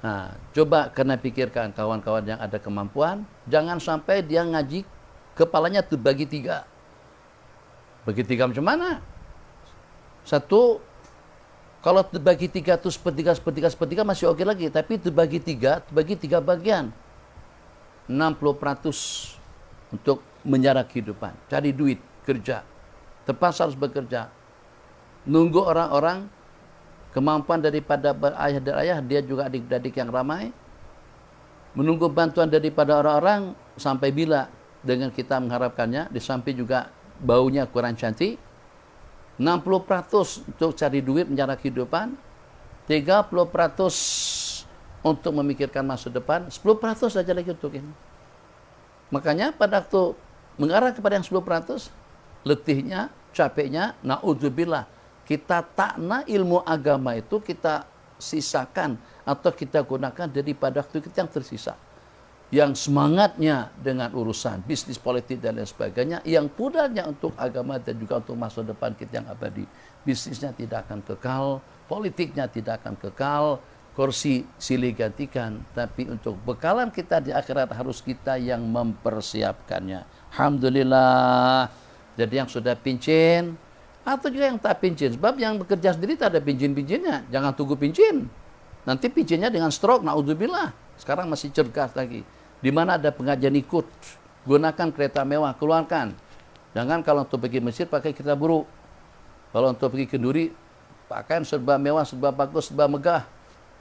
S2: Nah, coba kena pikirkan kawan-kawan yang ada kemampuan, jangan sampai dia ngaji kepalanya terbagi 3. Bagi 3 macam mana? Satu, kalau terbagi 3 itu sepertiga masih oke lagi. Tapi terbagi 3 bagian. 60% untuk menjara kehidupan. Cari duit, kerja. Terpaksa harus bekerja. Nunggu orang-orang, kemampuan daripada ayah dan ayah, dia juga adik-adik yang ramai. Menunggu bantuan daripada orang-orang, sampai bila dengan kita mengharapkannya, di samping juga baunya kurang cantik. 60% untuk cari duit menjara kehidupan, 30% untuk memikirkan masa depan, 10% saja lagi untuk ini. Makanya pada waktu mengarah kepada yang 10%, letihnya, capeknya, na'udzubillah, kita takna ilmu agama itu kita sisakan atau kita gunakan daripada waktu kita yang tersisa. Yang semangatnya dengan urusan bisnis, politik dan lain sebagainya, yang pudahnya untuk agama dan juga untuk masa depan kita yang abadi. Bisnisnya tidak akan kekal, politiknya tidak akan kekal, kursi silih gantikan, tapi untuk bekalan kita di akhirat harus kita yang mempersiapkannya. Alhamdulillah. Jadi yang sudah pincin atau juga yang tak pincin, sebab yang bekerja sendiri tak ada pincin-pincinnya, jangan tunggu pincin. Nanti pincinnya dengan stroke, naudzubillah. Sekarang masih cergas lagi. Di mana ada pengajian ikut, gunakan kereta mewah, keluarkan. Jangan kalau untuk pergi Mesir pakai kereta buruk. Kalau untuk pergi ke Duri, pakaian serba mewah, serba bagus, serba megah.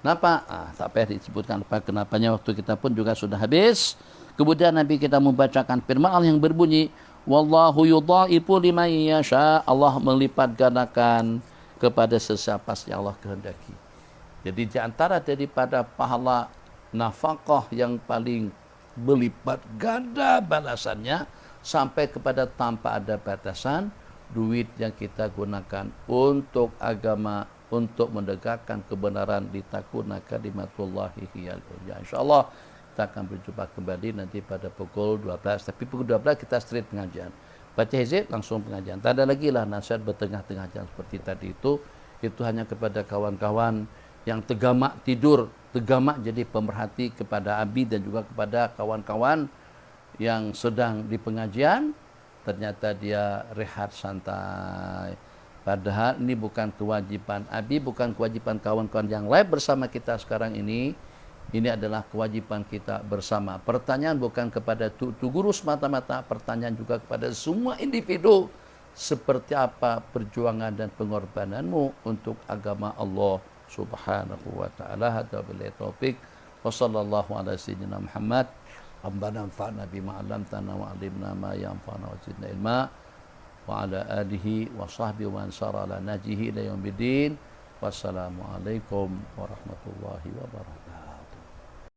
S2: Kenapa? Tak payah disebutkan kenapanya, waktu kita pun juga sudah habis. Kemudian Nabi kita membacakan firman Allah yang berbunyi, wallahu yudha'ifu liman yasha. Allah melipat gandakan kepada sesiapa yang Allah kehendaki. Jadi di antara daripada pahala nafkah yang paling melipat ganda balasannya sampai kepada tanpa ada batasan, duit yang kita gunakan untuk agama, untuk menegakkan kebenaran, litakuna kalimatullahi hiyal ulya. Insyaallah kita akan berjumpa kembali nanti pada pukul 12. Tapi pukul 12 kita straight pengajian. Baca hizib langsung pengajian. Tak ada lagi lah nasihat bertengah-tengah jam seperti tadi itu. Itu hanya kepada kawan-kawan yang tegamak tidur, tegamak jadi pemerhati kepada Abi dan juga kepada kawan-kawan yang sedang di pengajian. Ternyata dia rehat santai. Padahal ini bukan kewajiban Abi, bukan kewajiban kawan-kawan yang live bersama kita sekarang ini. Ini adalah kewajiban kita bersama. Pertanyaan bukan kepada tu guru semata-mata, pertanyaan juga kepada semua individu. Seperti apa perjuangan dan pengorbananmu untuk agama Allah Subhanahu wa ta'ala. Hadza billahi taufik. Wa sallallahu ala sayyidina Muhammad. Rabbana anfa'na bima 'allamtana wa 'allimna ma yanfa'una wa zidna ilma. Wa ala alihi wa sahbihi wa ansara ala najihi ila yaumiddin. Wassalamualaikum warahmatullahi wabarakatuh.